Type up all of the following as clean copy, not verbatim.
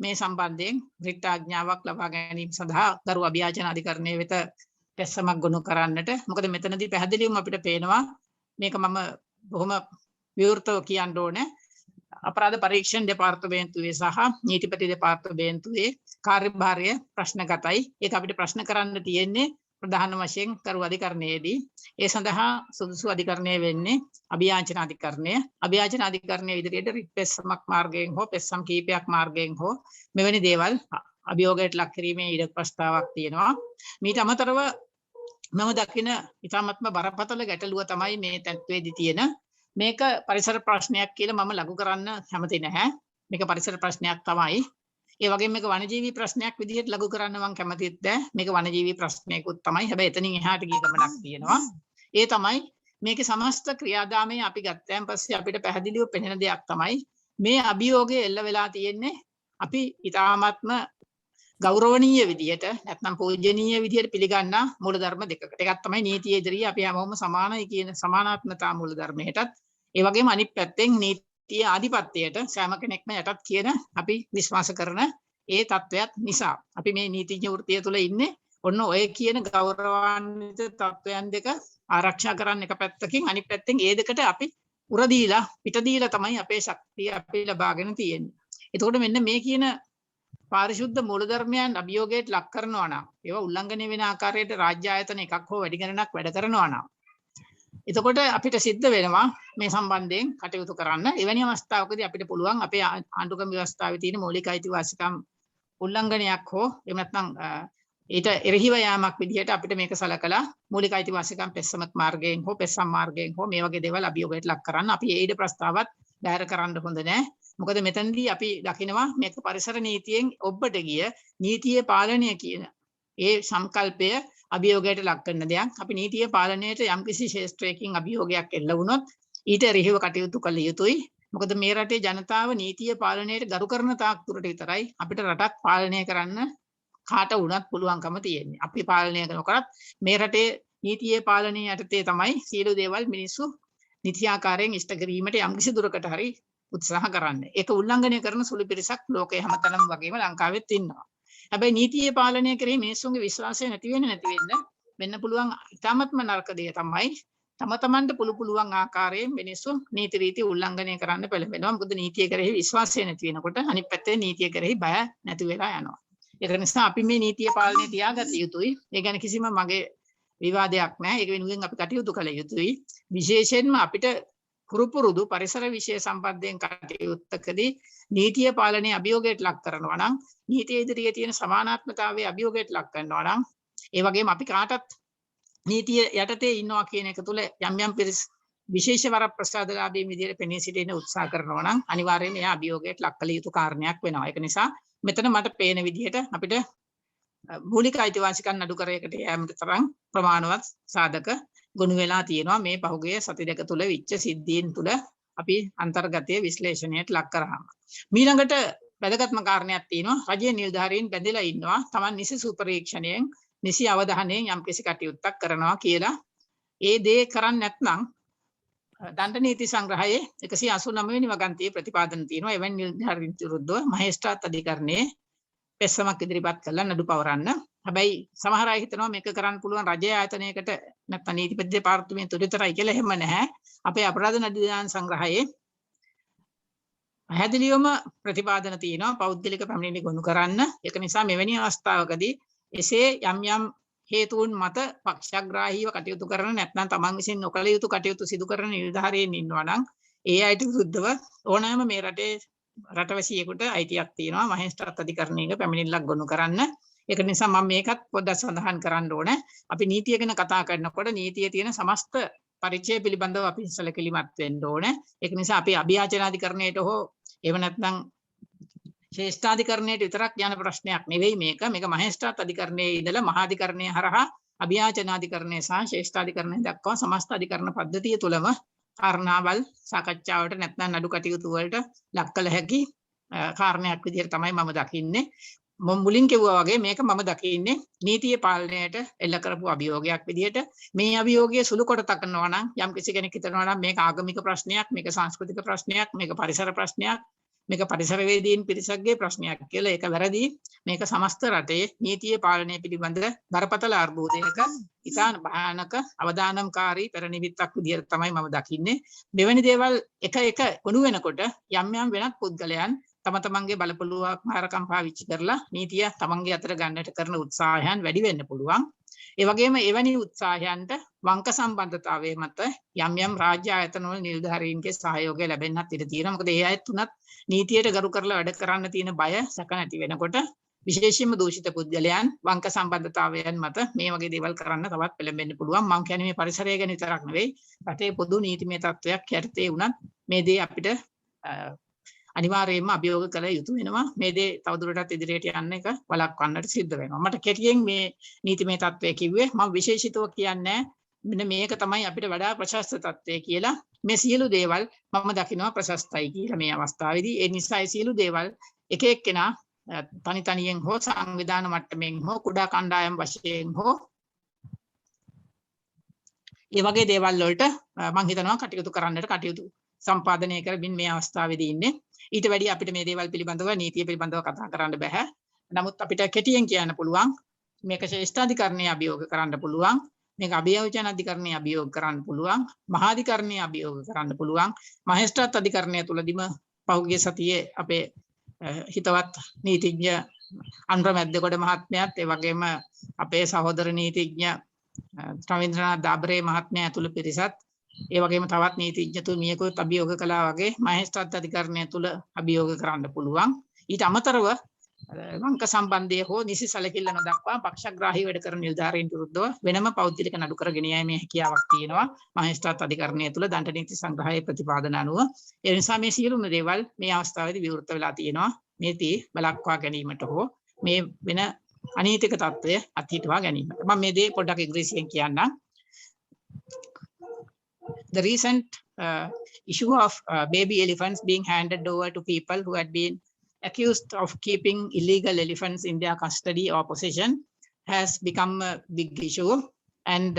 මේ සම්බන්ධයෙන් රිට් ආඥාවක් ලබා ගැනීම සඳහා ගරු අභියාචන අධිකරණය වෙත පෙස්සමක් ගොනු කරන්නට. මොකද මෙතනදී පැහැදිලිවම අපිට පේනවා මේක මම බොහොම විවෘතව කියන්න ඕනේ. අපරාධ පරීක්ෂණ දෙපාර්තමේන්තුවේ සහ නීතිපති දෙපාර්තමේන්තුවේ කාර්යභාරය ප්‍රශ්නගතයි. ඒක අපිට ප්‍රශ්න කරන්න තියෙන්නේ ප්‍රධාන වශයෙන් කරු අධිකරණයේදී. ඒ සඳහා සුදුසු අධිකරණය වෙන්නේ අභියාචන අධිකරණය. අභියාචන අධිකරණය ඉදිරියට රිට් පෙස්සමක් මාර්ගයෙන් හෝ පෙස්සම් කීපයක් මාර්ගයෙන් හෝ මෙවැනි දේවල් අභියෝගයට ලක් කිරීමේ ඉඩ ප්‍රස්තාවක් තියෙනවා. මීට අමතරව මම දකින ඉතාමත්ම බරපතල ගැටලුව තමයි මේ තත්ත්වයේදී තියෙන. මේක පරිසර ප්‍රශ්නයක් කියලා මම ලඝු කරන්න කැමති නැහැ. මේක පරිසර ප්‍රශ්නයක් තමයි. ඒ වගේම මේක වනජීවී ප්‍රශ්නයක් විදිහට ලඝු කරන්න මම කැමතිත් නැහැ. මේක වනජීවී ප්‍රශ්නයකුත් තමයි. හැබැයි එතනින් එහාට ගිය ගමනක් තියෙනවා. ඒ තමයි මේකේ සමස්ත ක්‍රියාදාමය අපි ගත්තයන් පස්සේ අපිට පැහැදිලිව පෙනෙන දෙයක් තමයි මේ අභියෝගය එල්ල වෙලා තියෙන්නේ අපි ඉතාමත්ම ගෞරවනීය විදියට නැත්නම් පූජනීය විදියට පිළිගන්නා මූලධර්ම දෙකකට. එකක් තමයි නීතිය ඉදිරියේ අපි හැමෝම සමානයි කියන සමානාත්මතා මූලධර්මයටත් ඒ වගේම අනිත් පැත්තෙන් නීතිය ආධිපත්‍යයට සෑම කෙනෙක්ම යටත් කියන අපි විශ්වාස කරන ඒ තත්වයක් නිසා අපි මේ නීතිඥ වෘත්තිය තුළ ඉන්නේ ඔන්න ඔය කියන ගෞරවාන්විත තත්වයන් දෙක ආරක්ෂා කරන්න එක පැත්තකින් අනිත් පැත්තෙන් ඒ දෙකට අපි උර දීලා පිට දීලා තමයි අපේ ශක්තිය අපි ලබාගෙන තියෙන්නේ. එතකොට මෙන්න මේ කියන පාරිශුද්ධ මූලධර්මයන් අභියෝගයට ලක් කරනවා නම් ඒවා උල්ලංඝනය වෙන ආකාරයට රාජ්‍ය ආයතන එකක් හෝ වැඩි ගණනක් වැඩ කරනවා නම් එතකොට අපිට සිද්ධ වෙනවා මේ සම්බන්ධයෙන් කටයුතු කරන්න. එවැනි අවස්ථාවකදී අපිට පුළුවන් අපේ ආණ්ඩුක්‍රම ව්‍යවස්ථාවේ තියෙන මৌলিক අයිතිවාසිකම් උල්ලංඝනයක් හෝ එහෙම නැත්නම් ඊට එරෙහිව යාමක් විදිහට අපිට මේක සලකලා මৌলিক අයිතිවාසිකම් පෙස්සමක් මාර්ගයෙන් හෝ පෙස්සම් මාර්ගයෙන් හෝ මේ වගේ දේවල් අභියෝගයට ලක් කරන්න අපි ඒ ඊට ප්‍රස්තාවත් බැහැර කරන්න හොඳ නැහැ. මොකද මෙතනදී අපි දකිනවා මේක පරිසර නීතියෙන් ඔබට ගිය නීතියේ පාලනය කියන ඒ සංකල්පය අභියෝගයට ලක් කරන දෙයක්. අපි නීතියේ පාලනයට යම්කිසි ශේෂ්ත්‍රයකින් අභියෝගයක් එල්ල වුණොත් ඊට එරෙහිව කටයුතු කළ යුතුයි. මොකද මේ රටේ ජනතාව නීතියේ පාලනයට ගරු කරන තාක් දුරට විතරයි අපිට රටක් පාලනය කරන්න කාට වුණත් පුළුවන්කම තියෙන්නේ. අපි පාලනය කරනකොට මේ රටේ නීතියේ පාලනය යටතේ තමයි සියලු දේවල් මිනිස්සු නිත්‍යාකාරයෙන් ඉෂ්ට කිරීමට යම්කිසි දුරකට හරි උත්සාහ කරන්නේ. ඒක උල්ලංඝනය කරන සුළු පිරිසක් ලෝකයේ හැමතැනම වගේම ලංකාවෙත් ඉන්නවා. හැබැයි නීතියේ පාලනය කරේ මිනිස්සුන්ගේ විශ්වාසය නැති වෙන්න පුළුවන් ඉතාමත්ම නරක දෙය තමයි තම තමන්ට පුළුවන් ආකාරයෙන් මිනිස්සු නීති රීති උල්ලංඝනය කරන්න පෙළඹෙනවා. මොකද නීතිය කෙරෙහි විශ්වාසය නැති වෙනකොට අනිත් පැත්තේ නීතිය කෙරෙහි බය නැති වෙලා යනවා. ඒක නිසා අපි මේ නීතිය පාලනය තියාගත යුතුයි. ඒ ගැන කිසිම මගේ විවාදයක් නැහැ. ඒක වෙනුවෙන් අපි කටයුතු කළ යුතුයි. විශේෂයෙන්ම අපිට පුරුදු පරිසර විෂය සම්බන්ධයෙන් කටයුත්තකදී නීතිය පාලනයේ අභියෝගයට ලක් කරනවා නම් නීතිය ඉදිරියේ තියෙන සමානාත්මතාවයේ අභියෝගයට ලක් කරනවා නම් ඒ වගේම අපි කාටත් නීතිය යටතේ ඉන්නවා කියන එක තුළ යම් පිරිස් විශේෂ වරප්‍රසාදලාභී විදිහට පෙනී සිටින උත්සාහ කරනවා නම් අනිවාර්යයෙන් එයා අභියෝගයට ලක් කළ යුතු කාරණයක් වෙනවා. ඒක නිසා මෙතන මට පේන විදිහට අපිට මූලික අයිතිවාසිකම් නඩු කරයකට යෑමට තරම් ප්‍රමාණවත් සාධක ගොනු වෙලා තියෙනවා මේ පහුගිය සති දෙක තුළ විච්ච සිද්ධීන් තුළ අපි අන්තර්ගතයේ විශ්ලේෂණයට ලක් කරාම. ඊළඟට වැදගත්ම කාරණයක් තියෙනවා රජයේ නිලධාරීන් බැඳලා ඉන්නවා Taman නිසි සුපරීක්ෂණයෙන් නිසි අවධානයෙන් යම්කිසි කටයුත්තක් කරනවා කියලා. ඒ දේ කරන්නේ නැත්නම් දණ්ඩ නීති සංග්‍රහයේ 189 වෙනි වගන්තියේ ප්‍රතිපාදන තියෙනවා. එවැනි නිලධාරීන් විරුද්ධව මහේස්ත්‍රාත් අධිකරණයේ පෙස්සමක් ඉදිරිපත් කළා නඩු පවරන්න. හැබැයි සමහර අය හිතනවා මේක කරන්න පුළුවන් රජය ආයතනයකට නැත්නම් නීතිපති දෙපාර්තමේන්තුවට විතරයි කියලා. එහෙම නැහැ. අපේ අපරාධ නඩු සංග්‍රහයේ පැහැදිලිවම ප්‍රතිපාදන තියෙනවා පෞද්ගලික පැමිණිලි ගොනු කරන්න. ඒක නිසා මෙවැනි අවස්ථාවකදී එසේ යම් හේතුන් මත පක්ෂග්‍රාහීව කටයුතු කරන නැත්නම් තමන් විසින් නොකළ යුතු කටයුතු සිදු කරන නිලධාරීන් ඉන්නවා නම් ඒ අයට විරුද්ධව ඕනෑම මේ රටේ රටවැසියෙකුට අයිතියක් තියෙනවා මහේස්ත්‍රාත් අධිකරණයක පැමිණිල්ලක් ගොනු කරන්න. ඒක නිසා මම මේකත් පොඩ්ඩක් සඳහන් කරන්න ඕනේ. අපි නීතිය ගැන කතා කරනකොට නීතියේ තියෙන සමස්ත පරිචය පිළිබඳව අපි සැලකිලිමත් වෙන්න ඕනේ. ඒක නිසා අපි අභියාචනාධිකරණයට හෝ එහෙම නැත්නම් ශ්‍රේෂ්ඨාධිකරණයට විතරක් යන ප්‍රශ්නයක් නෙවෙයි මේක. මේක මහේස්ත්‍රාත් අධිකරණයේ ඉඳලා මහාධිකරණය හරහා අභියාචනාධිකරණය සහ ශ්‍රේෂ්ඨාධිකරණය දක්වා සමස්ත අධිකරණ පද්ධතිය තුළම කාරණාවල් සාකච්ඡාවට නැත්නම් නඩු කටයුතු වලට ලක් කළ හැකි කාරණයක් විදිහට තමයි මම දකින්නේ. මම මුලින් කිව්වා වගේ මේක මම දකින්නේ නීතිය පාලනයට එල්ල කරපු අභියෝගයක් විදිහට. මේ අභියෝගය සුළු කොට තකනවා නම් යම් කිසි කෙනෙක් හිතනවා නම් මේක ආගමික ප්‍රශ්නයක්, මේක සංස්කෘතික ප්‍රශ්නයක්, මේක පරිසර ප්‍රශ්නයක්, මේක පරිසරවේදීන් පිරිසක්ගේ ප්‍රශ්නයක් කියලා. ඒක වැරදි. මේක සමස්ත රටේ නීතිය පාලනය පිළිබඳ බරපතල අර්බුදයක ඉතාම භයානක අවදානම්කාරී පෙරනිමිත්තක් විදිහට තමයි මම දකින්නේ. මෙවැනි දේවල් එක ගොනු වෙනකොට යම් යම් වෙනත් පුද්ගලයන් තම තමන්ගේ බලපොළුවක් මාරකම් පාවිච්චි කරලා නීතිය තමන්ගේ අතට ගන්නට කරන උත්සාහයන් වැඩි වෙන්න පුළුවන්. ඒ වගේම එවැනි උත්සාහයන්ට වංක සම්බන්ධතාවයේ මත යම් යම් රාජ්‍ය ආයතනවල නිලධාරීන්ගේ සහයෝගය ලැබෙන්නත් ඉඩ තියෙනවා. මොකද ඒ අයත් උනත් නීතියට ගරු කරලා වැඩ කරන්න තියෙන බය සැක නැති වෙනකොට විශේෂයෙන්ම දූෂිත පුද්ගලයන් වංක සම්බන්ධතාවයන් මත මේ වගේ දේවල් කරන්න තවත් පෙළඹෙන්න පුළුවන්. මම කියන්නේ මේ පරිසරය ගැන විතරක් නෙවෙයි, රටේ පොදු නීතිමය තත්ත්වයක් යටතේ උනත් මේ දේ අපිට අනිවාර්යයෙන්ම අභියෝග කළ යුතු වෙනවා. මේ දේ තවදුරටත් ඉදිරියට යන්න එක වළක්වන්නට සිද්ධ වෙනවා. මට කෙටියෙන් මේ නීතිමය තත්ත්වය කිව්වේ. මම විශේෂිතව කියන්නේ මෙන්න මේක තමයි අපිට වඩා ප්‍රශස්ත තත්ත්වය කියලා. මේ සියලු දේවල් මම දකිනවා ප්‍රශස්තයි කියලා මේ අවස්ථාවේදී. ඒ නිසා ඒ සියලු දේවල් එක එක්කෙනා තනි තනියෙන් හෝ සංවිධාන මට්ටමින් හෝ කුඩා කණ්ඩායම් වශයෙන් හෝ ඒ වගේ දේවල් වලට මම හිතනවා කටයුතු කරන්නට කටයුතු සම්පාදනය කරමින් මේ අවස්ථාවේදී ඉන්නේ. ඊට වැඩි අපිට මේ දේවල් පිළිබඳව නීතිය පිළිබඳව කතා කරන්න බෑ. නමුත් අපිට කෙටියෙන් කියන්න පුළුවන් මේක ශ්‍රේෂ්ඨාධිකරණයේ අභියෝග කරන්න පුළුවන්. මේක අභියෝජන අධිකරණයේ අභියෝග කරන්න පුළුවන්. මහාධිකරණයේ අභියෝග කරන්න පුළුවන්. මහේස්ත්‍රාත් අධිකරණය තුලදීම පහුගිය සතියේ අපේ හිතවත් නීතිඥ අනුරමැද්දගොඩ මහත්මයාත් ඒ වගේම අපේ සහෝදර නීතිඥ රවීන්ද්‍රනාත් දාබරේ මහත්මයා ඇතුළු පිරිසත් ඒ වගේම තවත් නීතිඥතුන් මියකොත් අභියෝග කළා වගේ මහේස්ත්‍රාත් අධිකරණය තුල අභියෝග කරන්න පුළුවන්. ඊට අමතරව වංක සම්බන්ධය හෝ නිසි සැලකිල්ල නොදක්වා පක්ෂග්‍රාහී වැඩ කරන නිලධාරීන්ට විරුද්ධව වෙනම පෞද්ගලික නඩු කරගෙන යෑමේ හැකියාවක් තියෙනවා මහේස්ත්‍රාත් අධිකරණය තුල දණ්ඩ නීති සංග්‍රහයේ ප්‍රතිපාදන අනුව. ඒ නිසා මේ සියලුම දේවල් මේ අවස්ථාවේදී විවෘත වෙලා තියෙනවා. මේ තී බලක්වා ගැනීමට හෝ මේ වෙන අනීතික තත්ත්වය අත්හිටුවා ගැනීමට. මම මේ දේ පොඩ්ඩක් ඉංග්‍රීසියෙන් කියන්නම්. The recent issue of baby elephants being handed over to people who had been accused of keeping illegal elephants in their custody or possession has become a big issue. And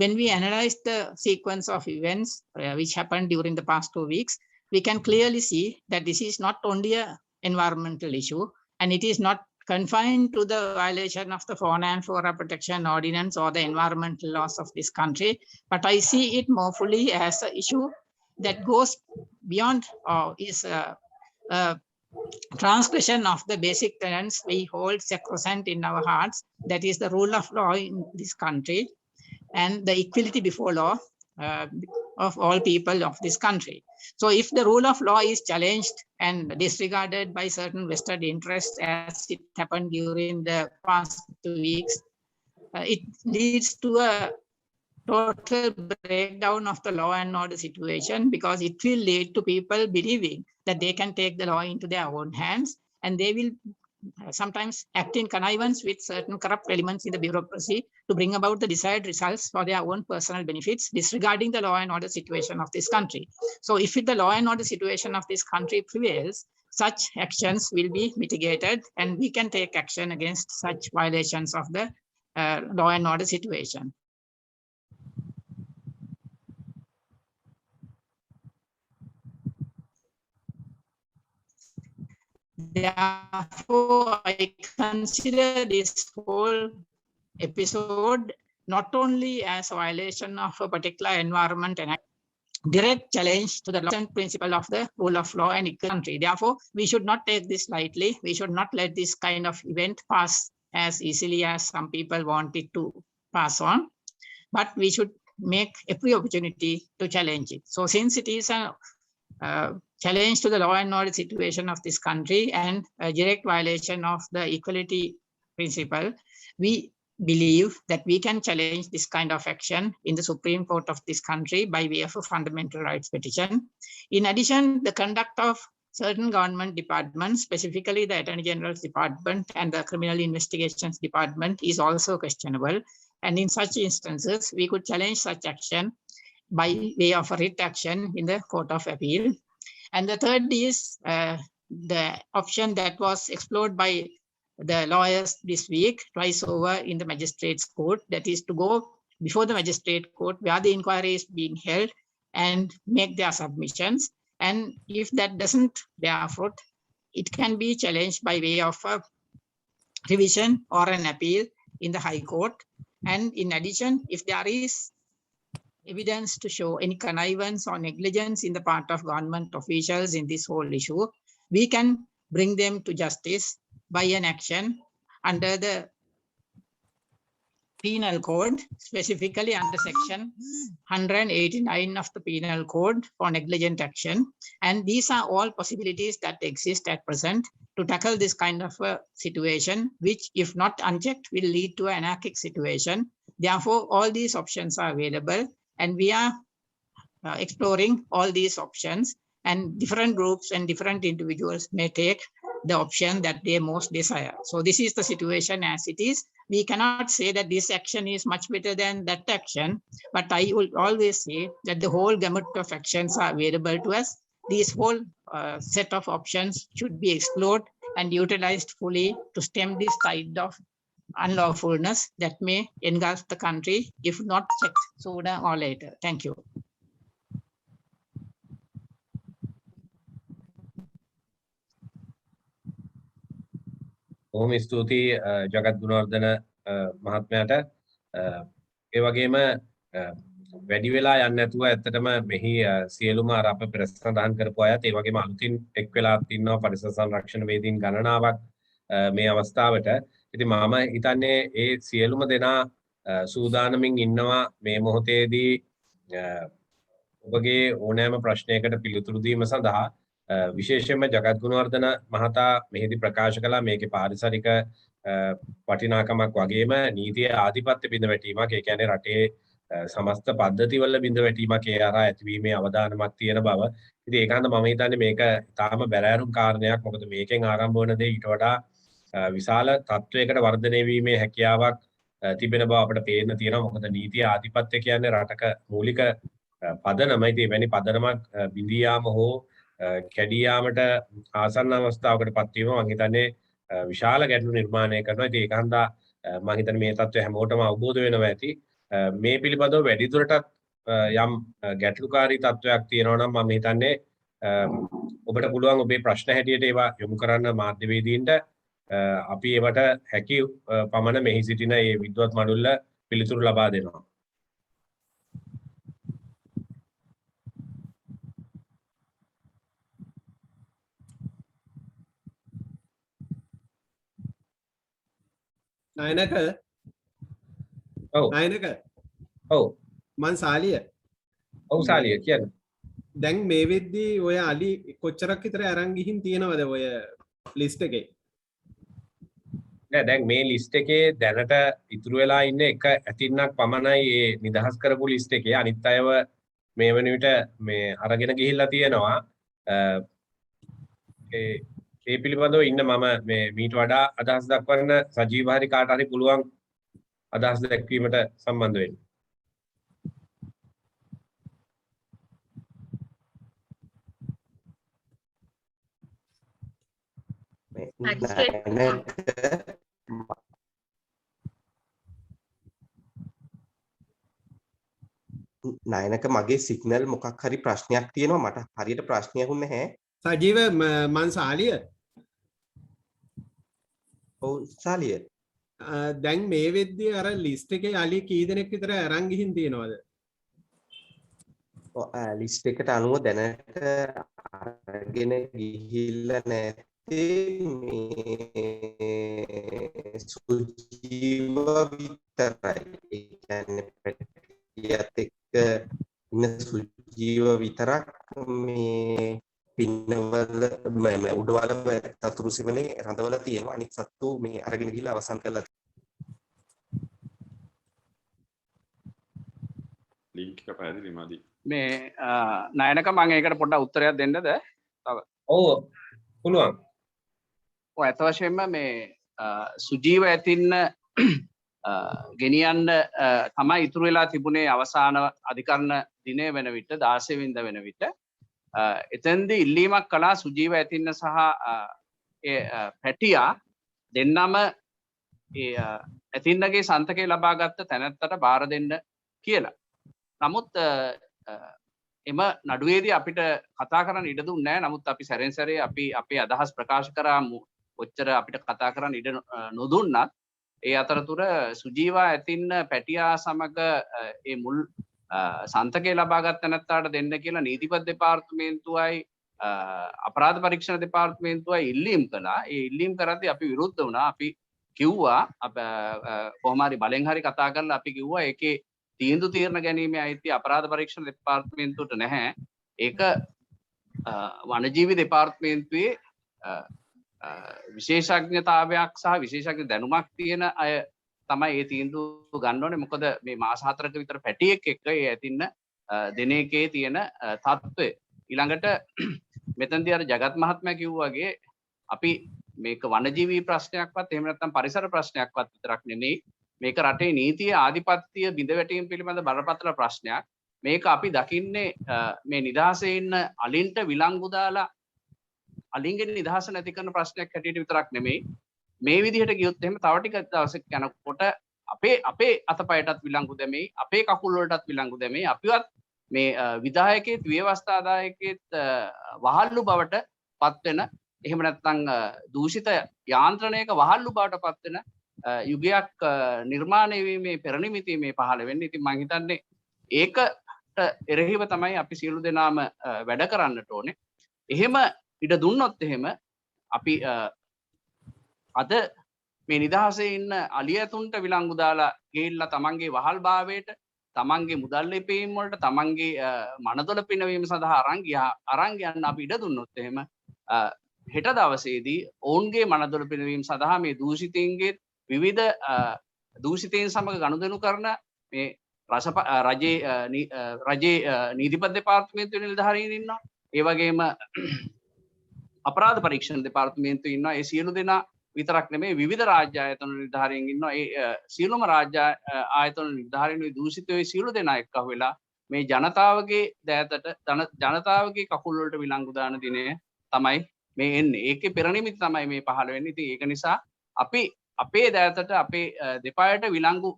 when we analyze the sequence of events which happened during the past 2 weeks, we can clearly see that this is not only an environmental issue, and it is not confined to the violation of the Fauna and Flora Protection Ordinance or the environmental laws of this country, but I see it more fully as an issue that goes beyond or is a transgression of the basic tenets we hold sacrosanct in our hearts, that is the rule of law in this country and the equality before law of all people of this country. So if the rule of law is challenged and disregarded by certain vested interests, as it happened during the past 2 weeks, it leads to a total breakdown of the law and order situation, because it will lead to people believing that they can take the law into their own hands, and they will sometimes act in connivance with certain corrupt elements in the bureaucracy to bring about the desired results for their own personal benefits, disregarding the law and order situation of this country. So if the law and order situation of this country prevails, such actions will be mitigated, and we can take action against such violations of the law and order situation. Therefore, I consider this whole episode not only as a violation of a particular environment and a direct challenge to the law and principle of the rule of law and equal country. Therefore, we should not take this lightly. We should not let this kind of event pass as easily as some people want it to pass on, but we should make every opportunity to challenge it. So since it is a challenge to the law and order situation of this country and a direct violation of the equality principle, we believe that we can challenge this kind of action in the Supreme Court of this country by way of a fundamental rights petition. In addition, the conduct of certain government departments, specifically the Attorney General's Department and the Criminal Investigations Department, is also questionable. And in such instances, we could challenge such action by way of a writ action in the Court of Appeal. And the third is the option that was explored by the lawyers this week, twice over in the magistrate's court, that is to go before the magistrate court where the inquiry is being held and make their submissions, And if that doesn't bear fruit, it can be challenged by way of a revision or an appeal in the High Court. And in addition, if there is evidence to show any connivance or negligence in the part of government officials in this whole issue, we can bring them to justice by an action under the Penal Code, specifically under section 189 of the Penal Code for negligent action. And these are all possibilities that exist at present to tackle this kind of a situation, which if not unchecked will lead to an anarchic situation. Therefore, all these options are available, and we are exploring all these options, and different groups and different individuals may take the option that they most desire. So this is the situation as it is. We cannot say that this action is much better than that action, but I will always say that the whole gamut of actions are available to us. This whole set of options should be explored and utilized fully to stem this tide of unlawfulness that may engulf the country if not checked sooner or later. Thank you. බොහොම ස්තුතියි ජගත් ගුණවර්ධන මහත්මයාට. ඒ වගේම වැඩි වෙලා යන්නේ නැතුව ඇත්තටම මෙහි සියලුම අර අප පෙර සඳහන් කරපු අයත් ඒ වගේම අලුතින් එක් වෙලාත් ඉන්නවා පරිසර සංරක්ෂණ වේදීන් ගණනාවක් මේ අවස්ථාවට. ඉතින් මම හිතන්නේ ඒ සියලුම දෙනා සූදානමින් ඉන්නවා මේ මොහොතේදී ඔබගේ ඕනෑම ප්‍රශ්නයකට පිළිතුරු දීම සඳහා. විශේෂයෙන්ම ජගත් ගුණවර්ධන මහතා මෙහිදී ප්‍රකාශ කළා මේකේ පාරිසරික වටිනාකමක් වගේම නීතිය ආධිපත්‍ය බිඳ වැටීමක්, ඒ කියන්නේ රටේ සමස්ත පද්ධතිවල බිඳ වැටීමක් ඒ හරහා ඇතිවීමේ අවදානමක් තියෙන බව. ඉතින් ඒකන්ද මම හිතන්නේ මේක තාම බැලෑරුම් කාරණයක්. මොකද මේකෙන් ආරම්භ වන දේ ඊට වඩා විශාල තත්වයකට වර්ධනය වීමේ හැකියාවක් තිබෙන බව අපිට පේන්න තියෙනවා. මොකද නීතිය ආධිපත්‍ය කියන්නේ රටක මූලික පදනම. ඉතින් එවැනි පදනමක් බිඳී යාම හෝ කැඩී යාමට ආසන්න අවස්ථාවකට පත්වීම මම හිතන්නේ විශාල ගැටලු නිර්මාණය කරනවා. ඉතින් ඒක හන්දා මම හිතන්නේ මේ තත්ත්වය හැමෝටම අවබෝධ වෙනවා ඇති. මේ පිළිබඳව වැඩිදුරටත් යම් ගැටලුකාරී තත්ත්වයක් තියෙනවා නම් මම හිතන්නේ ඔබට පුළුවන් ඔබේ ප්‍රශ්න හැටියට ඒවා යොමු කරන්න මාධ්‍යවේදීන්ට. අපි ඒවට හැකි පමණ මෙහි සිටින මේ විද්වත් මඩුල්ල පිළිතුරු ලබා දෙනවා. නයනක නයනක ඔව් මං සාලිය සාලිය කියන්න. දැන් මේ වෙද්දී ඔය අලි කොච්චරක් විතර අරන් ගිහින් තියෙනවද ඔය ලිස්ට් එකේ? නෑ දැන් මේ ලිස්ට් එකේ දැනට ඉතුරු වෙලා ඉන්නේ එක ඇතින්නක් පමණයි මේ නිදහස් කරපු ලිස්ට් එකේ. අනිත් අයව මේ වෙන විට මේ අරගෙන ගිහිල්ලා තියෙනවා. ඒ පිළිබඳව ඉන්න මම මේ මීට වඩා අදහස් දක්වන්න සජීව හරි කාට හරි පුළුවන් අදහස් දැක්වීමට සම්බන්ධ වෙන්න. නයනක මගේ සිග්නල් මොකක් හරි ප්‍රශ්නයක් තියෙනවා මට හරියට ප්‍රශ්නයක් වුණ නැහැ. සජීව මං සාලිය. ඔව් සාලිය. දැන් මේ වෙද්දී අර ලිස්ට් එකේ අලි කී දෙනෙක් විතර අරන් ගිහින් තියෙනවද? ඔව් ලිස්ට් එකට අනුව දැනට අරගෙන ගිහිල්ලා නැත්තේ මේ සුජීව විතරයි. ඒ කියන්නේ පැටියත් එක්ක ඉන්න සුජීව විතරක් මේ පින්නවල උඩවල තතුරු සිමනේ රඳවල තියෙනවා. අනිත් සත්තු මේ අරගෙන ගිහිල්ලා අවසන් කරලා ලින්ක් එක පැහැදිලි මදි. මේ නයනක මම ඒකට පොඩ්ඩක් උත්තරයක් දෙන්නද? තව. ඔව් පුළුවන්. ඔය අත වශයෙන්ම මේ සුජීව ඇතින්න ගෙනියන්න තමයි ඉතුරු වෙලා තිබුණේ අවසාන අධිකරණ දිනය වෙන විට 16 වෙනිදා වෙන විට. එතෙන්දී ඉල්ලීමක් කළා සුජීව ඇතින්න සහ පැටියා දෙන්නම ඒ ඇතින්නගේ සන්තකය ලබාගත්ත තැනැත්තට බාර දෙන්න කියලා. නමුත් එම නඩුවේදී අපිට කතා කරන්න ඉඩ දුන්නේ නැහැ. නමුත් අපි සැරෙන් සැරේ අපි අපේ අදහස් ප්‍රකාශ කරාමු. ඔච්චර අපිට කතා කරන්න ඉඩ නොදුන්නත් ඒ අතරතුර සුජීවා ඇතින්න පැටියා සමග ඒ මුල් සන්තකය ලබාගත් නැත්තාට දෙන්න කියලා නීතිපති දෙපාර්තමේන්තුවයි අපරාධ පරීක්ෂණ දෙපාර්තමේන්තුවයි ඉල්ලීම් කළා. ඒ ඉල්ලීම් කරද්දී අපි විරුද්ධ වුණා. අපි කිව්වා කොහොම හරි බලෙන් හරි කතා කරලා අපි කිව්වා ඒකේ තීන්දුව తీරන ගැනීමේ අයිතිය අපරාධ පරීක්ෂණ දෙපාර්තමේන්තුවට නැහැ. ඒක වනජීවි දෙපාර්තමේන්තුවේ විශේෂඥතාවයක් සහ විශේෂඥ දැනුමක් තියෙන අය තමයි ඒ තීන්දුව ගන්න ඕනේ. මොකද මේ මාස 4ක විතර පැටියෙක් එක්ක ඒ ඇතින්න දෙන එකේ තියෙන තත්ත්වය. ඊළඟට මෙතනදී අර ජගත් මහත්මයා කිව්වා වගේ අපි මේක වනජීවී ප්‍රශ්නයක්වත් එහෙම නැත්නම් පරිසර ප්‍රශ්නයක්වත් විතරක් නෙමෙයි. මේක රටේ නීතියේ ආධිපත්‍ය බිඳවැටීම පිළිබඳ බරපතල ප්‍රශ්නයක්. මේක අපි දකින්නේ මේ නිදහසේ ඉන්න අලින්ට විලංගු දාලා අලින්ගෙන් නිදහස නැති කරන ප්‍රශ්නයක් හැටියට විතරක් නෙමෙයි. මේ විදිහට ගියොත් එහෙම තව ටික දවසක් යනකොට අපේ අතපයටත් විලංගු දැමෙයි, අපේ කකුල් වලටත් විලංගු දැමෙයි. අපිවත් මේ විධායකයෙක් ව්‍යවස්ථාදායකයෙක් වහල්ලු බවට පත් වෙන, එහෙම නැත්නම් දූෂිත යාන්ත්‍රණයක වහල්ලු බවට පත් වෙන යුගයක් නිර්මාණය වීමේ පෙරනිමිති මේ පහළ වෙන්නේ. ඉතින් මම හිතන්නේ ඒකට එරෙහිව තමයි අපි සියලු දෙනාම වැඩ කරන්නට ඕනේ. එහෙම ඉඩ දුන්නොත් එහෙම අපි අද මේ නිදහසේ ඉන්න අලියතුන්ට විලංගු දාලා ගිහිල්ලා තමන්ගේ වහල් භාවයට, තමන්ගේ මුදල් ලැබීම් වලට, තමන්ගේ මනදොල පිනවීම සඳහා අරන් යන්න අපි ඉඩ දුන්නොත් එහෙම හෙට දවසේදී ඔවුන්ගේ මනදොල පිනවීම සඳහා මේ දූෂිතයින්ගේ විවිධ දූෂිතයින් සමග ගනුදෙනු කරන මේ රජයේ නීතිපති දෙපාර්තමේන්තුවේ නිලධාරීන් ඉන්නවා. ඒ වගේම අපරාධ පරීක්ෂණ දෙපාර්තමේන්තුවේ ඉන්නවා. ඒ සියලු දෙනා විතරක් නෙමෙයි විවිධ රාජ්‍ය ආයතන නිලධාරීන් ඉන්නවා. ඒ සියලුම රාජ්‍ය ආයතන නිලධාරීන් දූෂිත වේ සියලු දෙනා එක්ක වෙලා මේ ජනතාවගේ දෑතට ජනතාවගේ කකුල් වලට විලංගු දාන දිනය තමයි මේ එන්නේ. ඒකේ පෙරනිමිති තමයි මේ පහළ වෙන්නේ. ඉතින් ඒක නිසා අපි අපේ දෑතට අපේ දෙපායට විලංගු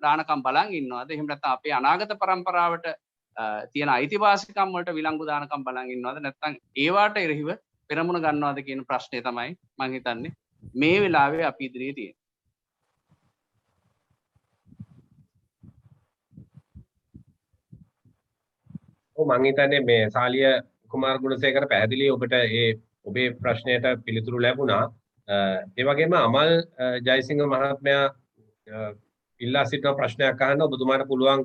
දානකම් බලන් ඉන්නවාද? එහෙම නැත්නම් අපේ අනාගත පරම්පරාවට තියෙන අයිතිවාසිකම් වලට විලංගු දානකම් බලන් ඉන්නවාද? නැත්නම් ඒවට එරෙහිව පෙරමුණ ගන්නවාද කියන ප්‍රශ්නේ තමයි මම හිතන්නේ මේ වෙලාවේ අපි ඉදිරියේ තියෙන්නේ. මම හිතන්නේ මේ සාලිය කුමාර ගුණසේකර පැහැදිලි ඔබට ඔබේ ප්‍රශ්නයට පිළිතුරු ලැබුණා. ඒ වගේම අමල් ජයසිංහ මහත්මයා ඉල්ලා සිටින ප්‍රශ්නයක් අහන්න ඔබතුමාට පුළුවන්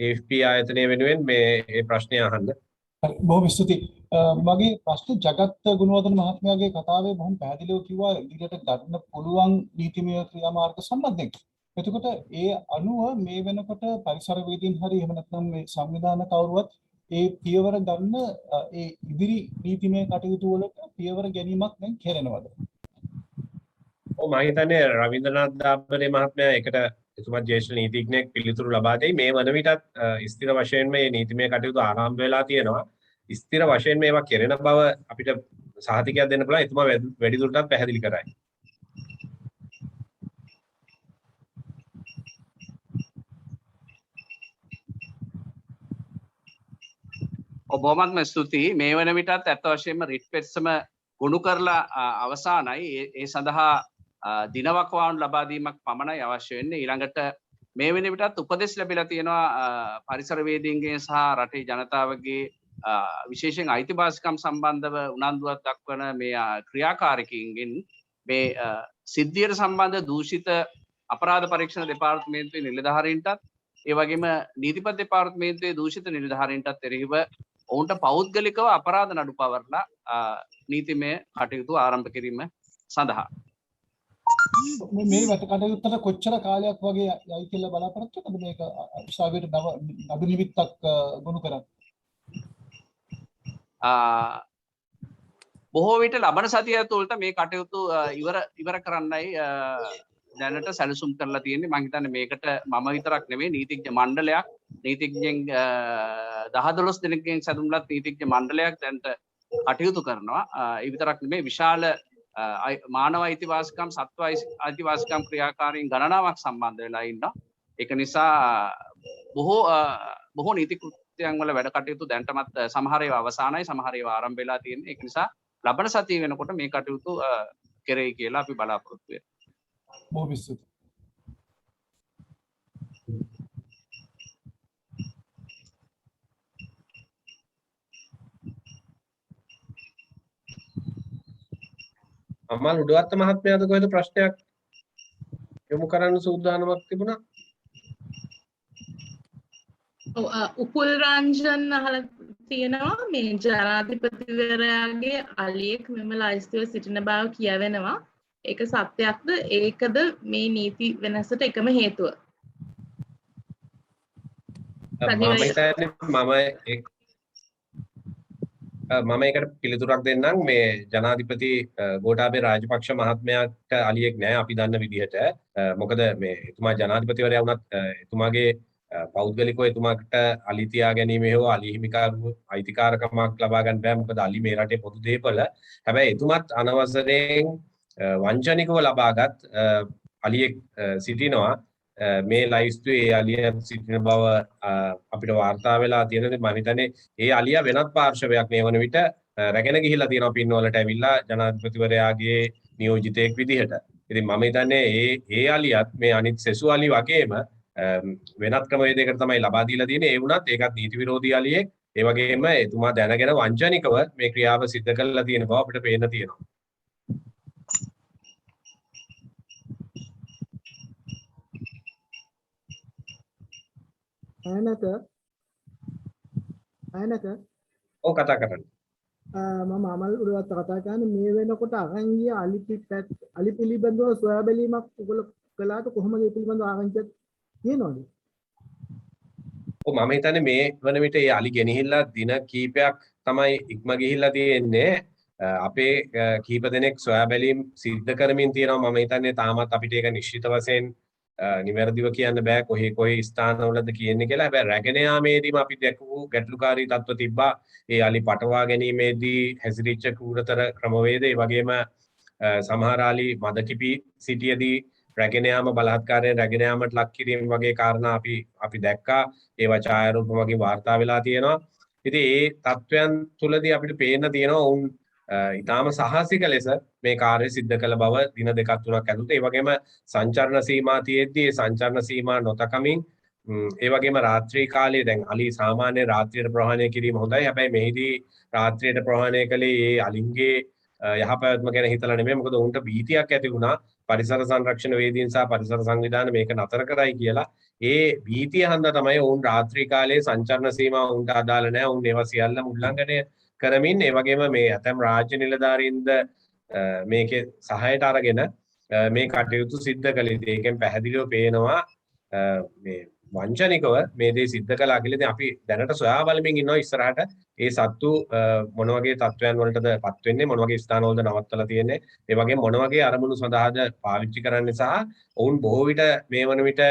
AFP ආයතනය වෙනුවෙන් මේ ප්‍රශ්නය අහන්න. බොහොම ස්තුතියි. මගේ ප්‍රශ්න ජගත් ගුණවර්ධන මහත්මයාගේ කතාවේ බොහොම පැහැදිලිව කිව්වා ඉදිරියට ගන්න පුළුවන් නීතිමය ක්‍රියාමාර්ග සම්බන්ධයෙන්. එතකොට ඒ අනුව මේ වෙනකොට පරිසරවේදීන් හරි එහෙම නැත්නම් මේ සංවිධාන කවුරුවත් ඒ පියවර ගන්න ඒ ඉදිරි නීතිමය කටයුතු වලට පියවර ගැනීමක් දැන් කෙරෙනවද? මම හිතන්නේ රවීන්ද්‍රනාත් දාපරේ මහත්මයා එකට එතුමා ජ්‍යෙෂ්ඨ නීතිඥයෙක් පිළිතුරු ලබා දෙයි. මේ වන විටත් ස්ථිර වශයෙන් මේ නීතිමය කටයුතු ආරම්භ වෙලා තියෙනවා. ස්ථිර වශයෙන් මේවා කෙරෙන බව අපිට සහතිකයක් දෙන්න පුළුවන්. එතුමා වැඩිදුරටත් පැහැදිලි කරයි. බොහොමත්ම ස්තුතියි. මේ වන විටත් ඇත්ත වශයෙන්ම රිට් පෙත්සම ගොනු කරලා අවසానයි. ඒ සඳහා දිනවකවානු ලබා දීමක් පමණයි අවශ්‍ය වෙන්නේ. ඊළඟට මේ වෙන විටත් උපදෙස් ලැබිලා තියෙනවා පරිසරවේදීන්ගෙන් සහ රටේ ජනතාවගේ විශේෂයෙන් අයිතිවාසිකම් සම්බන්ධව උනන්දුවක් දක්වන මේ ක්‍රියාකාරකයින්ගෙන් මේ සිද්ධියට සම්බන්ධ දූෂිත අපරාධ පරීක්ෂණ දෙපාර්තමේන්තුවේ නිලධාරීන්ටත් ඒ වගේම නීතිපති දෙපාර්තමේන්තුවේ දූෂිත නිලධාරීන්ටත් එරෙහිව ඔවුන්ට පෞද්ගලිකව අපරාධ නඩු පවරලා නීතිමය කටයුතු ආරම්භ කිරීම සඳහා මේ වැට කටයුත්තට කොච්චර කාලයක් වගේ යයි කියලා බලාපොරොත්තු වෙනවද මේක උසාවියට නඩු නිමිත්තක් ගොනු කරන්න? බොහෝ විට ලබන සතිය ඇතුළත මේ කටයුතු ඉවර කරන්නයි දැනට සැලසුම් කරලා තියෙන්නේ. මම හිතන්නේ මේකට මම විතරක් නෙමෙයි නීතිඥ මණ්ඩලයක් නීතිඥයන් 10-12 දෙනෙක්ගෙන් සැදුම්ලත් නීතිඥ මණ්ඩලයක් දැනට කටයුතු කරනවා. ඒ විතරක් නෙමෙයි විශාල මානව අයිතිවාසිකම් සත්ව අයිතිවාසිකම් ක්‍රියාකාරීන් ගණනාවක් සම්බන්ධ වෙලා ඉන්නවා. ඒක නිසා බොහෝ නීති කෘත්‍ය අමාත්‍යංශ වල වැඩ කටයුතු දැන්ටමත් සමහර ඒවා අවසానයි සමහර ඒවා ආරම්භ වෙලා තියෙනවා. ඒක නිසා ලබන සතිය වෙනකොට මේ කටයුතු කෙරෙයි කියලා අපි බලාපොරොත්තු වෙනවා. බොහොම ස්තුතියි. අමල් උඩවත්ත මහත්මයාද කොහෙද ප්‍රශ්නයක් යොමු කරන්න සූදානමක් තිබුණා? උපුල් රංජන් අහලා තියෙනවා මේ ජනාධිපතිවරයාගේ අලියෙක් මෙම ලයිස්තුවේ සිටින බව කියවෙනවා. ඒක සත්‍යයක්ද? ඒකද මේ නීති වෙනසට එකම හේතුව? මම ඒකට පිළිතුරක් දෙන්නම්. මේ ජනාධිපති ගෝඨාභය රාජපක්ෂ මහත්මයාට අලියෙක් නෑ අපි දන්න විදිහට. මොකද මේ එතුමා ජනාධිපතිවරයා වුණත් එතුමාගේ පෞද්ගලිකව එතුමාට අලි තියා ගැනීම හෝ අලි හිමිකාරු අයිතිකාරකමක් ලබා ගන්න බෑ. මොකද අලි මේ රටේ පොදු දේපල. හැබැයි එතුමත් අනවසරයෙන් වංචනිකව ලබාගත් අලියෙක් සිටිනවා. මේ ලයිස්තුවේ ඒ අලිය සිටින බව අපිට වාර්තා වෙලා තියෙනවා. මම හිතන්නේ ඒ අලියා වෙනත් පාර්ශවයක් මේ වන විට රැගෙන ගිහිල්ලා තියෙනවා පින්වලට ඇවිල්ලා ජනාධිපතිවරයාගේ නියෝජිතයෙක් විදිහට. ඉතින් මම හිතන්නේ ඒ අලියත් මේ අනිත් සෙසු අලි වගේම වෙනත් ක්‍රමවේදයකට තමයි ලබා දීලා තියෙන්නේ. ඒ වුණත් ඒකත් නීති විරෝධී අලියෙක්. ඒ වගේම එතුමා දැනගෙන වංචනිකව මේ ක්‍රියාව සිදු කරලා තියෙන බව අපිට පේන්න තියෙනවා. අයනක ඔව් කතා කරන්න. මම අමල් උඩවත්ත කතා කරන්නේ මේ වෙනකොට අරන් ගිය අලි පිළිබඳව සොයා බැලීමක් ඔයගොල්ලෝ කළාට කොහොමද ඒ පිළිබඳව ආරංචියක් තියෙනවද? ඔව් මම හිතන්නේ මේ වන විට ඒ අලි ගෙනහිල්ලා දින කීපයක් තමයි ඉක්ම ගිහිල්ලා තියෙන්නේ. අපේ කීප දෙනෙක් සොයා බැලීම් සිද්ධ කරමින් තියෙනවා. මම හිතන්නේ තාමත් අපිට ඒක නිශ්චිත වශයෙන් නිවැරදිව කියන්න බෑ කොහේ ස්ථානවලද කියන්නේ කියලා. හැබැයි රැගෙන යාමේදීම අපි දැකපු ගැටලුකාරී තත්ත්ව තිබ්බා. ඒ අලි පටවා ගැනීමේදී හැසිරිච්ච කූරතර ක්‍රමවේද, ඒ වගේම සමහර අලි මද කිපි සිටියේදී රැගෙන යාම බලහත්කාරයෙන් රැගෙන යාමට ලක් කිරීම වගේ කාරණා අපි දැක්කා. ඒවා ඡායාරූප වගේ වාර්තා වෙලා තියෙනවා. ඉතින් ඒ තත්වයන් තුලදී අපිට පේන්න තියෙනවා උන් ඊටාම සාහසික ලෙස මේ කාර්ය සිද්ධ කළ බව දින දෙකක් තුනක් ඇතුළත. ඒ වගේම සංචරණ සීමා තියෙද්දී ඒ සංචරණ සීමා නොතකමින් ඒ වගේම රාත්‍රී කාලයේ දැන් අලි සාමාන්‍ය රාත්‍රියට ප්‍රහාණය කිරීම හොඳයි. හැබැයි මෙහිදී රාත්‍රියට ප්‍රහාණය කළේ ඒ අලින්ගේ යහපැවැත්ම ගැන හිතලා නෙමෙයි. මොකද උන්ට භීතියක් ඇති වුණා. පරිසර සංරක්ෂණ වේදීන් සහ පරිසර සංවිධාන මේක නතර කරයි කියලා. ඒ භීතිය හන්දා තමයි උන් රාත්‍රී කාලයේ සංචරණ සීමා උන්ට අදාළ නැහැ. උන් ඒවා සියල්ලම උල්ලංඝනය කරමින් ඒ වගේම මේ ඇතම් රාජ්‍ය නිලධාරීන්ද මේකේ සහායට අරගෙන මේ කටයුතු සිද්ධ කළේ. ඒකෙන් පැහැදිලිව පේනවා මේ වංචනිකව මේ දේ සිද්ධ කළා කියලා. ඉතින් අපි දැනට සොයා බලමින් ඉන්නවා ඉස්සරහට ඒ සත්තු මොන වගේ තත්වයන් වලටද පත් වෙන්නේ, මොන වගේ ස්ථානවලද නවත්තලා තියෙන්නේ, ඒ වගේම මොන වගේ අරමුණු සඳහාද පාවිච්චි කරන්නේ සහ ඔවුන් බොහෝ විට මේ වන විට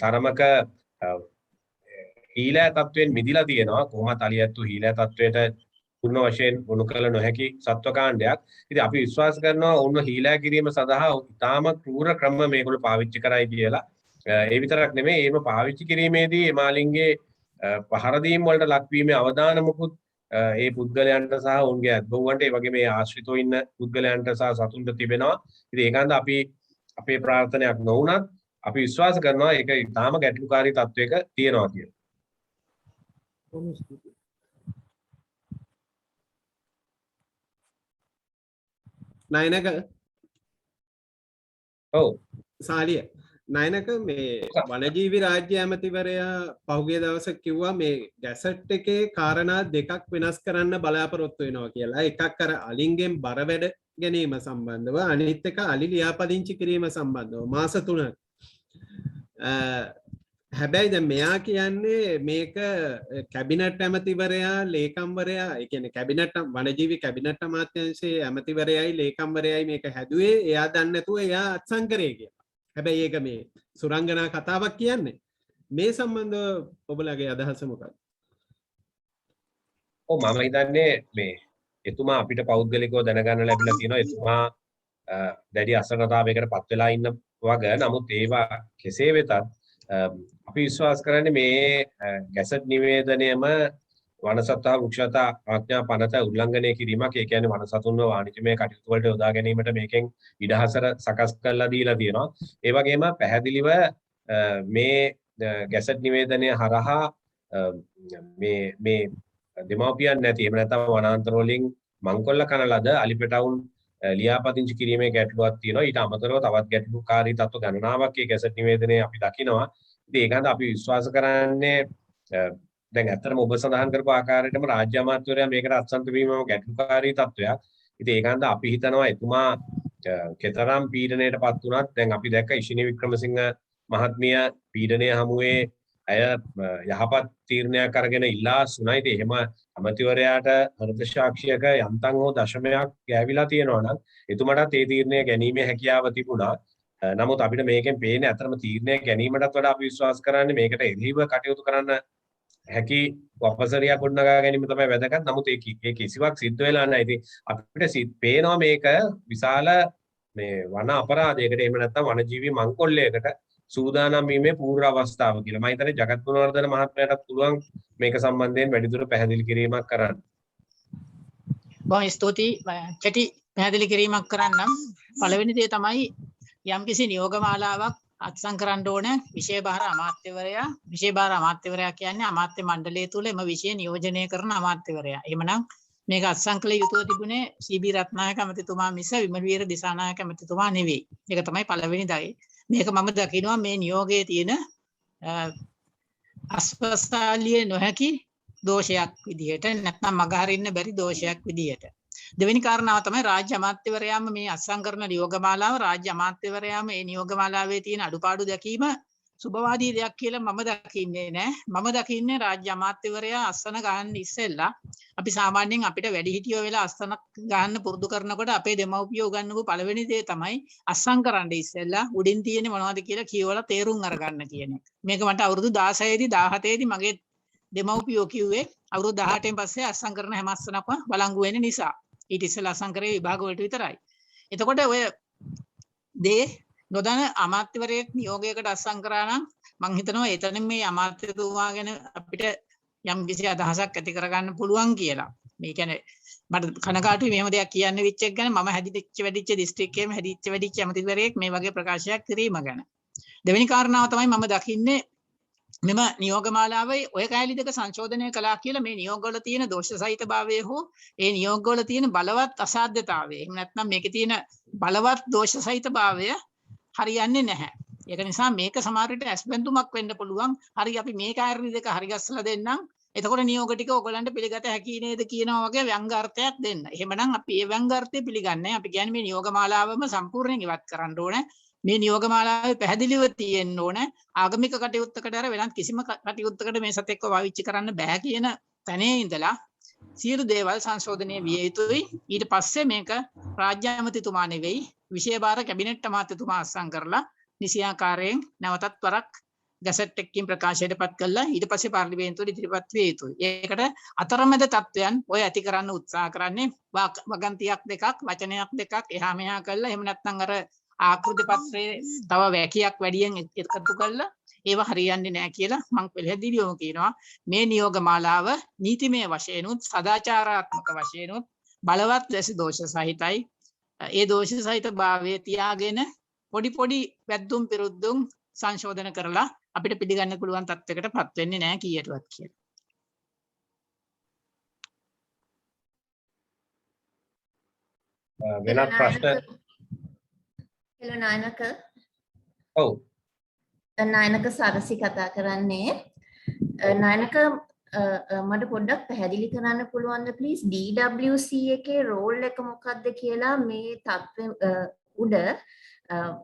තරමක හීලෑ තත්වයෙන් මිදිලා තියෙනවා. කොහොමත් අලියැත්තු හීලෑ තත්වයට පුර්ණ වශයෙන් වුණු කළ නොහැකි සත්ව කාණ්ඩයක්. ඉතින් අපි විශ්වාස කරනවා ඔවුන්ව හීලෑ කිරීම සඳහා ඉතාම ක්‍රූර ක්‍රම මේගොල්ලෝ පාවිච්චි කරයි කියලා. ඒ විතරක් නෙමෙයි ඒම පාවිච්චි කිරීමේදී එමාලින්ගේ පහර දීම් වලට ලක්වීමේ අවදානමකුත් ඒ පුද්ගලයන්ට සහ ඔවුන්ගේ අත්බවුවන්ට ඒ වගේ මේ ආශ්‍රිතව ඉන්න පුද්ගලයන්ට සහ සතුන්ට තිබෙනවා. ඉතින් ඒකන්ද අපි අපේ ප්‍රාර්ථනයක් නොවුනත් අපි විශ්වාස කරනවා ඒක ඉතාම ගැටලුකාරී තත්වයක තියෙනවා කියලා. නයනක ඔව් සාලිය නයනක මේ වනජීවි රාජ්‍ය ඇමතිවරයා පහුගිය දවසක් කිව්වා මේ ගැසට් එකේ කාරණා දෙකක් වෙනස් කරන්න බලාපොරොත්තු වෙනවා කියලා. එකක් අර අලින්ගෙන් බර වැඩ ගැනීම සම්බන්ධව, අනිත් එක අලි ලියාපදිංචි කිරීම සම්බන්ධව මාස 3ක්. හැබැයි දැන් මෙයා කියන්නේ මේක කැබිනට් ඇමතිවරයා ලේකම්වරයා, ඒ කියන්නේ කැබිනට් වනජීවි කැබිනට් අමාත්‍යාංශයේ ඇමතිවරයයි ලේකම්වරයයි මේක හැදුවේ එයා දන්නේ නැතුව එයා අත්සන් කරේ කියලා. හැබැයි ඒක මේ සුරංගනා කතාවක් කියන්නේ. මේ සම්බන්ධව ඔබලගේ අදහස මොකක්ද? ඔව් මම හිතන්නේ මේ එතුමා අපිට පෞද්ගලිකව දැනගන්න ලැබිලා තියෙනවා. එතුමා දැඩි අසරණතාවයකට පත් වෙලා ඉන්න වග. නමුත් ඒවා කෙසේ වෙතත් අපි විශ්වාස කරන්නේ මේ ගැසට් නිවේදනයම වනසත්තා වෘක්ෂතා ආඥා පනත උල්ලංඝනය කිරීමක්. ඒ කියන්නේ වනසතුන්ව වාණිජමය කටයුතු වලට යොදා ගැනීමට මේකෙන් ඉඩහසර සකස් කරලා දීලා තියෙනවා. ඒ වගේම පැහැදිලිව මේ ගැසට් නිවේදනය හරහා මේ දෙමාපියන් නැති එහෙම නැත්නම් වනාන්තර වලින් මංකොල්ල කන ලද අලිපෙටවුන් ලියාපදිංචි කිරීමේ ගැටලුවක් තියෙනවා. ඊට අමතරව තවත් ගැටලුකාරී තත්ත්ව ගණනාවක් මේ ගැසට් නිවේදනයේ අපි දකිනවා. ඉතින් ඒකන්ද අපි විශ්වාස කරන්නේ දැන් ඇත්තටම ඔබ සඳහන් කරපු ආකාරයටම රාජ්‍ය අමාත්‍යවරයා මේකට අත්සන්ත වීමම ගැටලුකාරී තත්ත්වයක්. ඉතින් ඒකන්ද අපි හිතනවා එතුමා කෙතරම් පීඩනයටපත් වුණත් දැන් අපි දැක්ක ඉෂිනි වික්‍රමසිංහ මහත්මිය පීඩනය හමුවේ අය යහපත් තීරණයක් අරගෙන ඉල්ලා සුණා. ඉතින් එහෙම අමාත්‍යවරයාට හෘද සාක්ෂියක යන්තම් හෝ දශමයක් ගෑවිලා තියෙනවා නම් එතුමාටත් ඒ තීරණය ගැනීමේ හැකියාව තිබුණා. නමුත් අපිට මේකෙන් පේන්නේ අතරම තීරණය ගැනීමටත් වඩා අපි විශ්වාස කරන්නේ මේකට එරෙහිව කටයුතු කරන්න හැකි වපසරියක් ගොඩනගා ගැනීම තමයි වැදගත්. නමුත් ඒ කිසිවක් සිද්ධ වෙලා නැහැ. ඉතින් අපිට පේනවා මේක විශාල මේ වන අපරාධයකට එහෙම නැත්නම් වනජීවි මංකොල්ලයකට සූදානම් වීමේ පූර්ව අවස්ථාව කියලා. මම හිතන්නේ ජගත් ගුණවර්ධන මහත්මයාටත් පුළුවන් මේක සම්බන්ධයෙන් වැඩිදුර පැහැදිලි කිරීමක් කරන්න. බොහොම ස්තුතියි. කෙටි පැහැදිලි කිරීමක් කරන්නම්. පළවෙනි දේ තමයි යම්කිසි නියෝගමාලාවක් අත්සන් කරන්න ඕන විශේෂ භාර අමාත්‍යවරයා කියන්නේ අමාත්‍ය මණ්ඩලය තුල එම විෂය නියෝජනය කරන අමාත්‍යවරයා. එහෙමනම් මේක අත්සන් කළ යුතුව තිබුණේ සී.බී. රත්නායක ඇමතිතුමා මිස විමලවීර දිසානායක ඇමතිතුමා නෙවෙයි. ඒක තමයි පළවෙනි දේ. මේක මම දකිනවා මේ නියෝගයේ තියෙන අස්පස්තාලිය නොහැකි දෝෂයක් විදිහට නැත්නම් මගහරින්න බැරි දෝෂයක් විදිහට. දෙවෙනි කාරණාව තමයි රාජ්‍ය අමාත්‍යවරයාම මේ අත්සන් කරන නියෝගමාලාව රාජ්‍ය අමාත්‍යවරයාම මේ නියෝගමාලාවේ තියෙන අඩුපාඩු දැකීම සුබවාදී දෙයක් කියලා මම දකින්නේ නැහැ. මම දකින්නේ රාජ්‍ය අමාත්‍යවරයා අස්සන ගන්න ඉස්සෙල්ලා අපි සාමාන්‍යයෙන් අපිට වැඩිහිටියෝ වෙලා අස්සන ගන්න පුරුදු කරනකොට අපේ දෙමව්පියෝ උගන්වපු පළවෙනි දේ තමයි අස්සන් කරන්න ඉස්සෙල්ලා උඩින් තියෙන්නේ මොනවද කියලා කියවලා තේරුම් අරගන්න කියන එක. මේක මට අවුරුදු 16 දී 17 දී මගේ දෙමව්පියෝ කිව්වේ අවුරුදු 18න් පස්සේ අස්සන් කරන හැම අස්සනක්ම බලංගු වෙන නිසා. ඊට ඉස්සෙල්ලා අස්සන් කරේ විභාග වලට විතරයි. එතකොට ඔය දේ නොදන්න අමාත්‍යවරයෙක් නියෝගයකට අත්සන් කරා නම් මම හිතනවා එතනින් මේ අමාත්‍යතුමා ගැන අපිට යම් කිසි අදහසක් ඇති කරගන්න පුළුවන් කියලා. මේ කියන්නේ මට කනකාටුයි මෙහෙම දෙයක් කියන්න වෙච්ච එක ගැන. මම හැදිච්ච වැඩිච්ච දිස්ත්‍රික්කයේම හැදිච්ච වැඩිච්ච අමාත්‍යවරයෙක් මේ වගේ ප්‍රකාශයක් කිරීම ගැන. දෙවෙනි කාරණාව තමයි මම දකින්නේ මෙම නියෝගමාලාවේ ඔය කැලි දෙක සංශෝධනය කළා කියලා මේ නියෝගවල තියෙන දෝෂ සහිතභාවය හෝ ඒ නියෝගවල තියෙන බලවත් අසාධ්‍යතාවය එහෙම නැත්නම් මේකේ තියෙන බලවත් දෝෂ සහිතභාවය හරියන්නේ නැහැ. ඒක නිසා මේක සමහර විට ඇස්බැඳුමක් වෙන්න පුළුවන්. හරි අපි මේ කාර්ය දෙක හරි ගස්සලා දෙන්නම්. එතකොට නියෝග ටික ඔයගලන්ට පිළිගත හැකි නේද කියනවා වගේ ව්‍යංගාර්ථයක් දෙන්න. එහෙමනම් අපි ඒ ව්‍යංගාර්ථය පිළිගන්නේ. අපි කියන්නේ මේ නියෝගමාලාවම සම්පූර්ණයෙන් ඉවත් කරන්න ඕනේ. මේ නියෝගමාලාවේ පැහැදිලිව තියෙන්න ඕනේ. ආගමික කටයුත්තකට අර වෙනත් කිසිම කටයුත්තකට මේ සතෙක්ව පාවිච්චි කරන්න බෑ කියන තැනේ ඉඳලා සියලු දේවල් සංශෝධනය විය යුතුයි. ඊට පස්සේ මේක රාජ්‍ය ඇමතිතුමා නෙවෙයි විශේෂ භාර කැබිනට් අමාත්‍යතුමා අත්සන් කරලා නිසියාකාරයෙන් නැවතත් වරක් ගැසට් එකකින් ප්‍රකාශයටපත් කළා. ඊට පස්සේ පාර්ලිමේන්තුවට ඉදිරිපත් විය යුතුයි. ඒකට අතරමැද තත්වයන් ඔය ඇති කරන්න උත්සාහ කරන්නේ වගන්තියක් දෙකක් වචනයක් දෙකක් එහා මෙහා කළා. එහෙම නැත්නම් අර ආකෘති පත්‍රයේ තව වැකියක් වැඩියෙන් එකතු කරලා ඒව හරියන්නේ නැහැ කියලා මම පැහැදිලිවම කියනවා. මේ නියෝගමාලාව නීතිමය වශයෙන් උත් සදාචාරාත්මක වශයෙන් උත් බලවත් ලෙස දෝෂ සහිතයි. ඒ දෝෂ සහිත භාවය තියාගෙන පොඩි වැද්දුම් පිරුද්දුම් සංශෝධන කරලා අපිට පිළිගන්න පුළුවන් තත්යකටපත් වෙන්නේ නැහැ කීයටවත් කියලා. වෙනත් ප්‍රශ්න හෙලෝ නායක. ඔව්. නායක සරසි කතා කරන්නේ. නායක මට පොඩ්ඩක් පැහැදිලි කරන්න පුළුවන්ද ප්ලීස් DWC එකේ රෝල් එක මොකක්ද කියලා මේ තත්ත්වය උඩ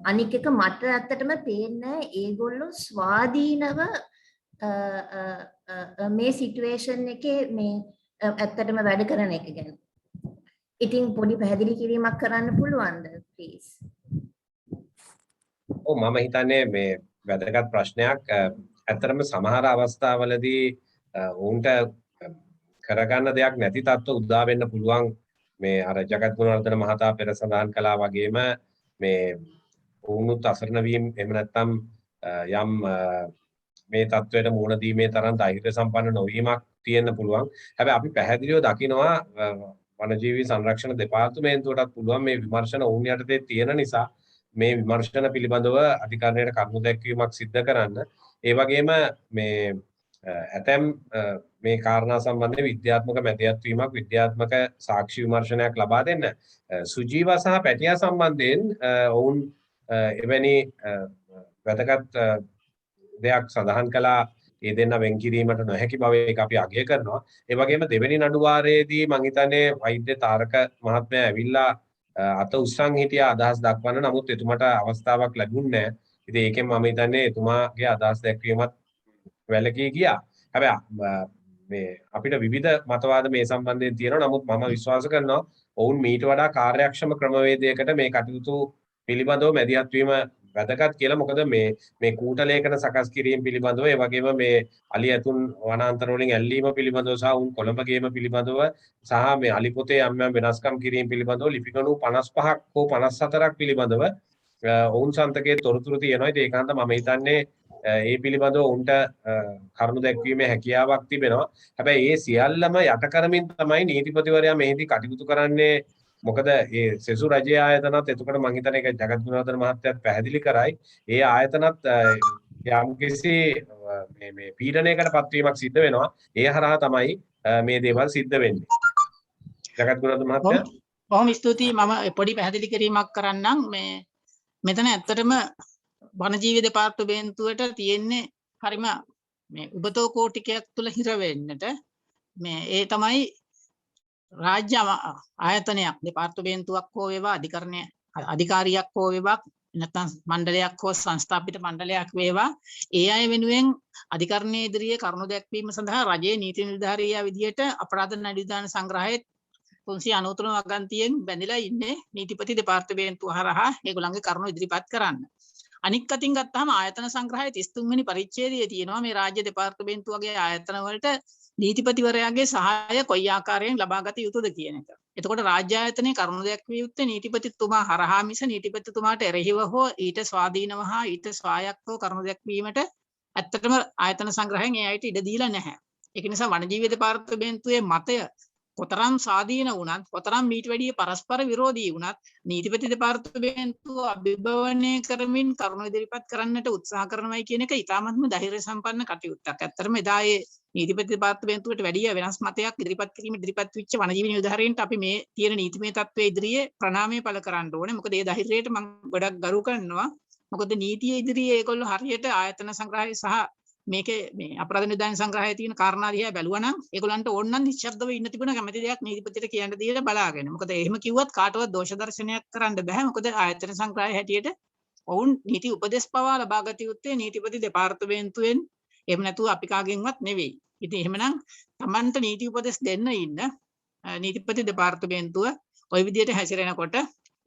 අනික එක මට ඇත්තටම පේන්නේ ඒගොල්ලෝ ස්වාධීනව මේ සිටුේෂන් එකේ මේ ඇත්තටම වැඩ කරන එක ගැන. ඉතින් පොඩි පැහැදිලි කිරීමක් කරන්න පුළුවන්ද ප්ලීස්? ඔව් මම හිතන්නේ මේ වැදගත් ප්‍රශ්නයක්. ඇත්තටම සමහර අවස්ථාවලදී උන්ට කරගන්න දෙයක් නැති තත්ත්ව උදා වෙන්න පුළුවන්. මේ අර ජගත් ගුණවර්ධන මහතා පෙර සඳහන් කළා වගේම මේ වුණුත් අසරණ වීම එහෙම නැත්නම් යම් මේ තත්වයට මුහුණ දීමේ තරම් ධෛර්ය සම්පන්න නොවීමක් තියෙන්න පුළුවන්. හැබැයි අපි පැහැදිලිව දකිනවා වනජීවි සංරක්ෂණ දෙපාර්තමේන්තුවටත් පුළුවන් මේ විමර්ශන ඔවුන් යටතේ තියෙන නිසා මේ විමර්ශන පිළිබඳව අධිකරණයට කරුණු දැක්වීමක් සිද්ධ කරන්න. ඒ වගේම මේ ඇතැම් මේ කාරණා සම්බන්ධයෙන් විද්‍යාත්මක මැදිහත් වීමක් විද්‍යාත්මක සාක්ෂි විමර්ශනයක් ලබා දෙන්න. සුජීවා සහ පැටියා සම්බන්ධයෙන් ඔවුන් එවැනි වැදගත් දෙයක් සඳහන් කළා. ඒ දෙන්න වෙන් කිරීමට නොහැකි බව ඒක අපි අගය කරනවා. ඒ වගේම දෙවෙනි නඩුවාරයේදී මම හිතන්නේ වෛද්‍ය තාරක මහත්මයා ඇවිල්ලා අත උස්සන් හිටියා අදහස් දක්වන්න. නමුත් එතුමාට අවස්ථාවක් ලැබුණේ නැහැ. ඉතින් ඒකෙන් මම හිතන්නේ එතුමාගේ අදහස් දැක්වීමත් වැළකී ගියා. හැබැයි මේ අපිට විවිධ මතවාද මේ සම්බන්ධයෙන් තියෙනවා. නමුත් මම විශ්වාස කරනවා ඔවුන් මීට වඩා කාර්යක්ෂම ක්‍රමවේදයකට මේ කටයුතු පිළිබඳව මැදිහත් වීම වැදගත් කියලා. මොකද මේ කූටලේඛන සකස් කිරීම පිළිබඳව ඒ වගේම මේ අලි ඇතුන් වනාන්තර වලින් ඇල්ලීම පිළිබඳව සහ උන් කොළඹ ගේම පිළිබඳව සහ මේ අලි පොතේ යම් වෙනස්කම් කිරීම පිළිබඳව ලිපිගණු 55ක් හෝ 54ක් පිළිබඳව ඔවුන් සන්තකයේ තොරතුරු තියෙනවා. ඒක ඒකාන්ත මම හිතන්නේ ඒ පිළිබඳව උන්ට කරුණු දැක්වීමේ හැකියාවක් තිබෙනවා. හැබැයි ඒ සියල්ලම යට කරමින් තමයි නීතිපතිවරයා මෙහිදී කටයුතු කරන්නේ. මොකද ඒ සෙසු රජයේ ආයතනත් එතකොට මම හිතන්නේ ඒක ජගත් ගුණවර්ධන මහත්තයාත් පැහැදිලි කරයි. ඒ ආයතනත් යම්කිසි මේ පීඩනයකට පත්වීමක් සිද්ධ වෙනවා. ඒ හරහා තමයි මේ දේවල් සිද්ධ වෙන්නේ. ජගත් ගුණවර්ධන මහත්තයා බොහොම ස්තුතියි. මම පොඩි පැහැදිලි කිරීමක් කරන්නම්. මෙතන ඇත්තටම වනජීවි දෙපාර්තමේන්තුවට තියෙන්නේ හරිම මේ උබතෝ කෝටිකයක් තුල හිර වෙන්නට ඒ තමයි රාජ්‍ය ආයතනයක් දෙපාර්තමේන්තුවක් හෝ වේවා අධිකාරියක් හෝ වේවා නැත්නම් මණ්ඩලයක් හෝ සංස්ථාපිත මණ්ඩලයක් වේවා ඒ අය වෙනුවෙන් අධිකරණයේ ඉදිරියේ කරුණු දැක්වීම සඳහා රජයේ නීති නිලධාරියා විදියට අපරාධ නඩු විධාන සංග්‍රහයේ 393 වගන්තියෙන් බැඳිලා ඉන්නේ නීතිපති දෙපාර්තමේන්තුව හරහා ඒගොල්ලන්ගේ කරුණු ඉදිරිපත් කරන්න. අනික් අතින් ගත්තාම ආයතන සංග්‍රහයේ 33 වෙනි පරිච්ඡේදයේ තියෙනවා මේ රාජ්‍ය දෙපාර්තමේන්තුවගේ ආයතන වලට නීතිපතිවරයාගේ සහාය කොයි ආකාරයෙන් ලබා ගත යුතුද කියන එක. එතකොට රාජ්‍ය ආයතනයේ කරුණු දැක්විය යුත්තේ නීතිපතිතුමා හරහා මිස නීතිපතිතුමාට එරෙහිව හෝ ඊට ස්වාධීනව හා ඊට ස්වායත්තව කරුණු දැක්වීමට ඇත්තටම ආයතන සංග්‍රහයෙන් ඒ අයට ඉඩ දීලා නැහැ. ඒක නිසා වනජීවි දෙපාර්තමේන්තුවේ මතය කොතරම් ස්වාධීන වුණත් කොතරම් මීට වැඩිය පරස්පර විරෝධී වුණත් නීතිපති දෙපාර්තමේන්තුව අභිභවනය කරමින් කරුණු ඉදිරිපත් කරන්නට උත්සාහ කරනවායි කියන එක ඉතාමත්ම ධෛර්ය සම්පන්න කටයුත්තක්. ඇත්තටම එදා ඒ නීතිපති දෙපාර්තමේන්තුවට වැඩිය වෙනස් මතයක් ඉදිරිපත් වෙච්ච වනජීවි නිලධාරීන්ට අපි මේ තියෙන නීතිමය තත්ත්වයේ ඉදිරියේ ප්‍රණාමය පළ කරන්න ඕනේ. මොකද ඒ ධෛර්යයට මම ගොඩක් ගරු කරනවා. මොකද නීතිය ඉදිරියේ ඒගොල්ලෝ හරියට ආයතන සංග්‍රහය සහ මේකේ මේ අපරාධ නිධාන සංග්‍රහයේ තියෙන කාරණා දිහා බැලුවා නම් ඒගොල්ලන්ට ඕන නම් නිශ්ශබ්දව ඉන්න තිබුණ කැමති දෙයක් නීතිපතිට කියන්න දීලා බලාගෙන. මොකද එහෙම කිව්වත් කාටවත් දෝෂ දර්ශනයක් කරන්න බෑ. මොකද ආයතන සංග්‍රහයේ හැටියට ඔවුන් නීති උපදෙස් පවා ලබා ගත යුත්තේ නීතිපති දෙපාර්තමේන්තුවෙන්. එහෙම නැතුව අපි කාගෙන්වත් නෙවෙයි. ඉතින් එහෙමනම් Tamanට නීති උපදෙස් දෙන්න ඉන්න නීතිපති දෙපාර්තමේන්තුව ওই විදිහට හැසිරෙනකොට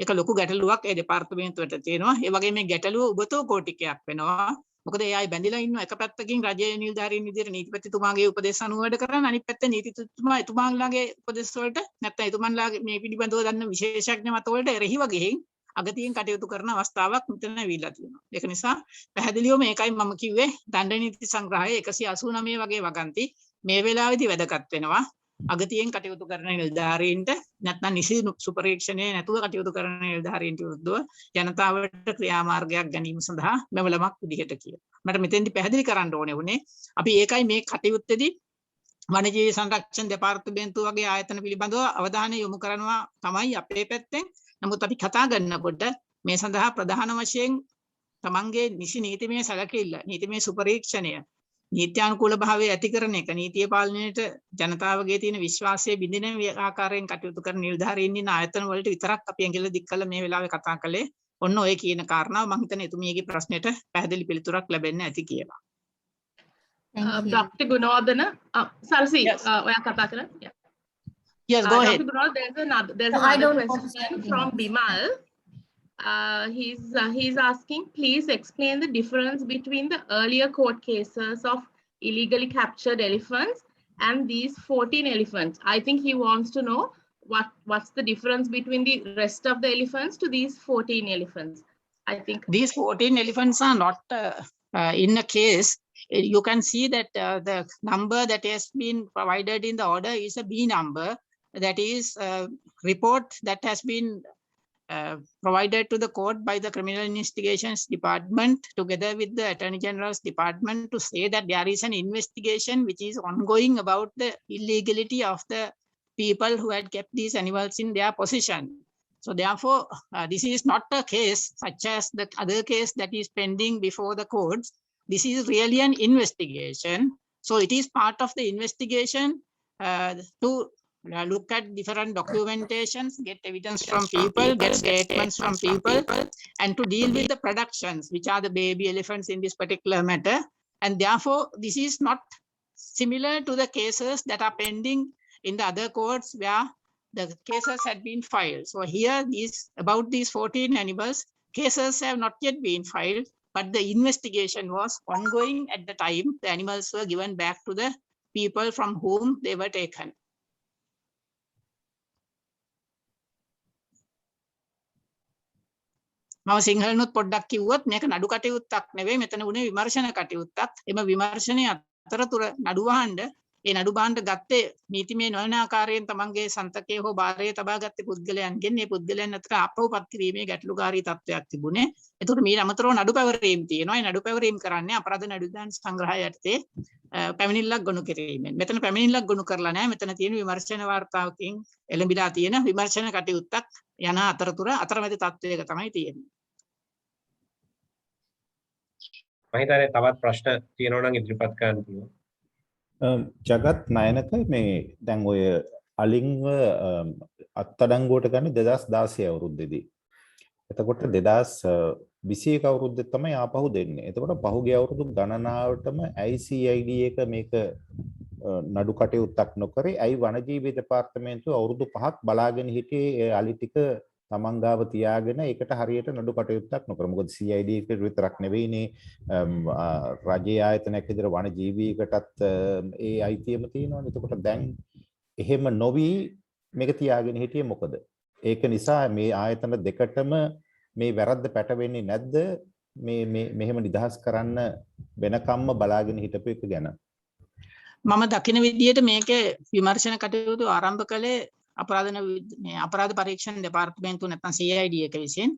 ඒක ලොකු ගැටලුවක් ඒ දෙපාර්තමේන්තුවට තියෙනවා. ඒ වගේම මේ ගැටලුව උබතෝ කෝටිකයක් වෙනවා. මොකද ඒ අය බැඳිලා ඉන්න එක පැත්තකින් රජයේ නිලධාරීන් විදිහට නීතිපතිතුමාගේ උපදෙස් අනුව වැඩ කරන අනිත් පැත්තේ නීතිපතිතුමා එතුමාන්ලාගේ උපදෙස් වලට නැත්නම් එතුමන්ලාගේ මේ පිළිබඳව දන්න විශේෂඥ මත වලට එරෙහිව ගිහින් අගතියෙන් කටයුතු කරන අවස්ථාවක් මෙතන ඇවිල්ලා තියෙනවා. ඒක නිසා පැහැදිලිවම මේකයි මම කිව්වේ දණ්ඩ නීති සංග්‍රහය 189 වගේ වගන්ති මේ වෙලාවේදී වැදගත් වෙනවා. අගතියෙන් කටයුතු කරන නිලධාරීන්ට නැත්නම් නිසි සුපරීක්ෂණයේ නැතුව කටයුතු කරන නිලධාරීන්ට විරුද්ධව ජනතාවට ක්‍රියාමාර්ගයක් ගැනීම සඳහා මෙවලමක් විදිහට කියලා. මට මෙතෙන්දි පැහැදිලි කරන්න ඕනේ වුණේ අපි ඒකයි මේ කටයුත්තේදී වනජීවි සංරක්ෂණ දෙපාර්තමේන්තුව වගේ ආයතන පිළිබඳව අවධානය යොමු කරනවා තමයි අපේ පැත්තෙන්. නමුත් අපි කතා කරනකොට මේ සඳහා ප්‍රධාන වශයෙන් තමන්ගේ නිසි නීතිමය සැලකිල්ල, නීතිමය සුපරීක්ෂණය, නීත්‍යානුකූල භාවය ඇති කරන එක, නීතිය පාලනයට ජනතාවගේ තියෙන විශ්වාසය බිඳින ආකාරයෙන් කටයුතු කරන නිලධාරීන් ඉන්න ආයතන වලට විතරක් අපි ඇඟිල්ල දික් කළා මේ වෙලාවේ කතා කළේ. ඔන්න ඔය කියන කාරණාව මම හිතන්නේ එතුමියගේ ප්‍රශ්නෙට පැහැදිලි පිළිතුරක් ලැබෙන්න ඇති කියලා. Dr. Gunawardana, Sarsi, ඔයා කතා කරා? Yes, go ahead. Dr. Gunawardana, there's another question from Bimal. He's asking, please explain the difference between the earlier court cases of illegally captured elephants and these 14 elephants. I think he wants to know what's the difference between the rest of the elephants to these 14 elephants. I think these 14 elephants are not in a case, you can see that the number that has been provided in the order is a B number. That is report that has been provided to the court by the Criminal Investigations Department together with the Attorney General's Department to say that there is an investigation which is ongoing about the illegality of the people who had kept these animals in their possession. So therefore, this is not a case such as the other case that is pending before the courts. This is really an investigation. So it is part of the investigation to look at different documentations, get evidence from people, get statements from people, and to deal with the productions, which are the baby elephants in this particular matter. And therefore, this is not similar to the cases that are pending in the other courts where the cases had been filed. So here, about these 14 animals, cases have not yet been filed, but the investigation was ongoing at the time the animals were given back to the people from whom they were taken. මම සිංහලනුත් පොඩ්ඩක් කිව්වොත් මේක නඩු කටයුත්තක් නෙවෙයි මෙතන උනේ විමර්ශන කටයුත්තක්. එම විමර්ශනයේ අතරතුර නඩු වහන්න ඒ නඩු බාණ්ඩ ගත්තේ නීතිමය නොවන ආකාරයෙන් තමන්ගේ සන්තකයේ හෝ බාරයේ තබා ගත්තේ පුද්ගලයන්ගෙන්. මේ පුද්ගලයන් අතර අපවපත් කිරීමේ ගැටලුකාරී තත්ත්වයක් තිබුණේ. ඒතකොට මීට අමතරව නඩු පැවරීම් තියෙනවා. ඒ නඩු පැවරීම් කරන්නේ අපරාධ නඩු දාන සංග්‍රහය යටතේ පැමිණිල්ලක් ගොනු කිරීමෙන්. මෙතන පැමිණිල්ලක් ගොනු කරලා නැහැ. මෙතන තියෙන විමර්ශන වාර්තාවකින් එළඹිලා තියෙන විමර්ශන කටයුත්තක් යන අතරතුර අතරමැදි තත්ත්වයක තමයි තියෙන්නේ. මම හිතන්නේ තවත් ප්‍රශ්න තියෙනවා නම් ඉදිරිපත් කරන්න පුළුවන්. ජගත් නයනක මේ දැන් ඔය අලින්ව අත්අඩංගුවට ගන්න 2016 අවුරුද්දේදී. එතකොට 2021 අවුරුද්දේ තමයි ආපහු දෙන්නේ. එතකොට පහුගිය අවුරුදු ගණනාවටම ICID එක මේක නඩු කටයුත්තක් නොකරේ. ඇයි වනජීවි දෙපාර්තමේන්තුව අවුරුදු 5ක් බලාගෙන හිටියේ ඒ අලි ටික තමන් ගාව තියාගෙන ඒකට හරියට නඩු කටයුත්තක් නොකර. මොකද CID එකට විතරක් නෙවෙයිනේ රජයේ ආයතනයක් විදිහට වනජීවීකටත් ඒ අයිතියම තියෙනවනේ. එතකොට දැන් එහෙම නොවි මේක තියාගෙන හිටියේ මොකද? ඒක නිසා මේ ආයතන දෙකටම මේ වැරද්ද පැටවෙන්නේ නැද්ද? මේ මෙහෙම නිදහස් කරන්න වෙනකම්ම බලාගෙන හිටපු එක ගැන. මම දකින විදිහට මේකේ විමර්ශන කටයුතු ආරම්භ කළේ අපරාධ පරීක්ෂණ දෙපාර්තමේන්තුව නැත්නම් CID එක විසින්.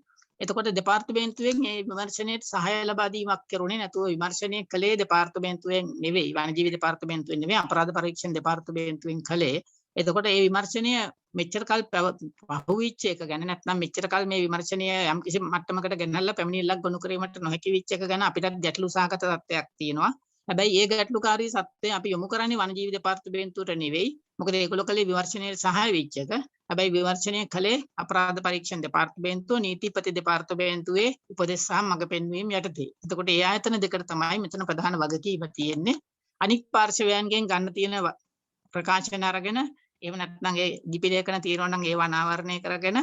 එතකොට දෙපාර්තමේන්තුවෙන් මේ විමර්ශනයට සහාය ලබා දීමක් කරුණේ නැතුව විමර්ශනය කළේ දෙපාර්තමේන්තුවෙන් නෙවෙයි, වනජීවි දෙපාර්තමේන්තුවෙන් නෙවෙයි, අපරාධ පරීක්ෂණ දෙපාර්තමේන්තුවෙන් කළේ. එතකොට මේ විමර්ශනය මෙච්චර කල් පහුවිච්ච එක ගැන නැත්නම් මෙච්චර කල් මේ විමර්ශනය යම් කිසි මට්ටමකට ගෙනල්ලා පැමිණිල්ලක් ගොනු කිරීමට නොහැකි වෙච්ච එක ගැන අපිටත් ගැටලු සහගත තත්ත්වයක් තියෙනවා. හැබැයි ඒ ගැටලුකාරී සත්‍යය අපි යොමු කරන්නේ වනජීවි දෙපාර්තමේන්තුවට නෙවෙයි. මොකද ඒගොල්ලෝ කලේ විමර්ශනයේ සහාය වෙච්ච එක. හැබැයි විමර්ශනය කලේ අපරාධ පරීක්ෂණ දෙපාර්තමේන්තුව නීතිපති දෙපාර්තමේන්තුවේ උපදෙස් සහ මඟ පෙන්වීම යටතේ. එතකොට ඒ ආයතන දෙකට තමයි මෙතන ප්‍රධාන වගකීම තියෙන්නේ. අනික් පාර්ශවයන්ගෙන් ගන්න තියෙන ප්‍රකාශන අරගෙන එහෙම නැත්නම් ඒ ලිපිලේඛන තියෙනවා නම් ඒව අනාවරණය කරගෙන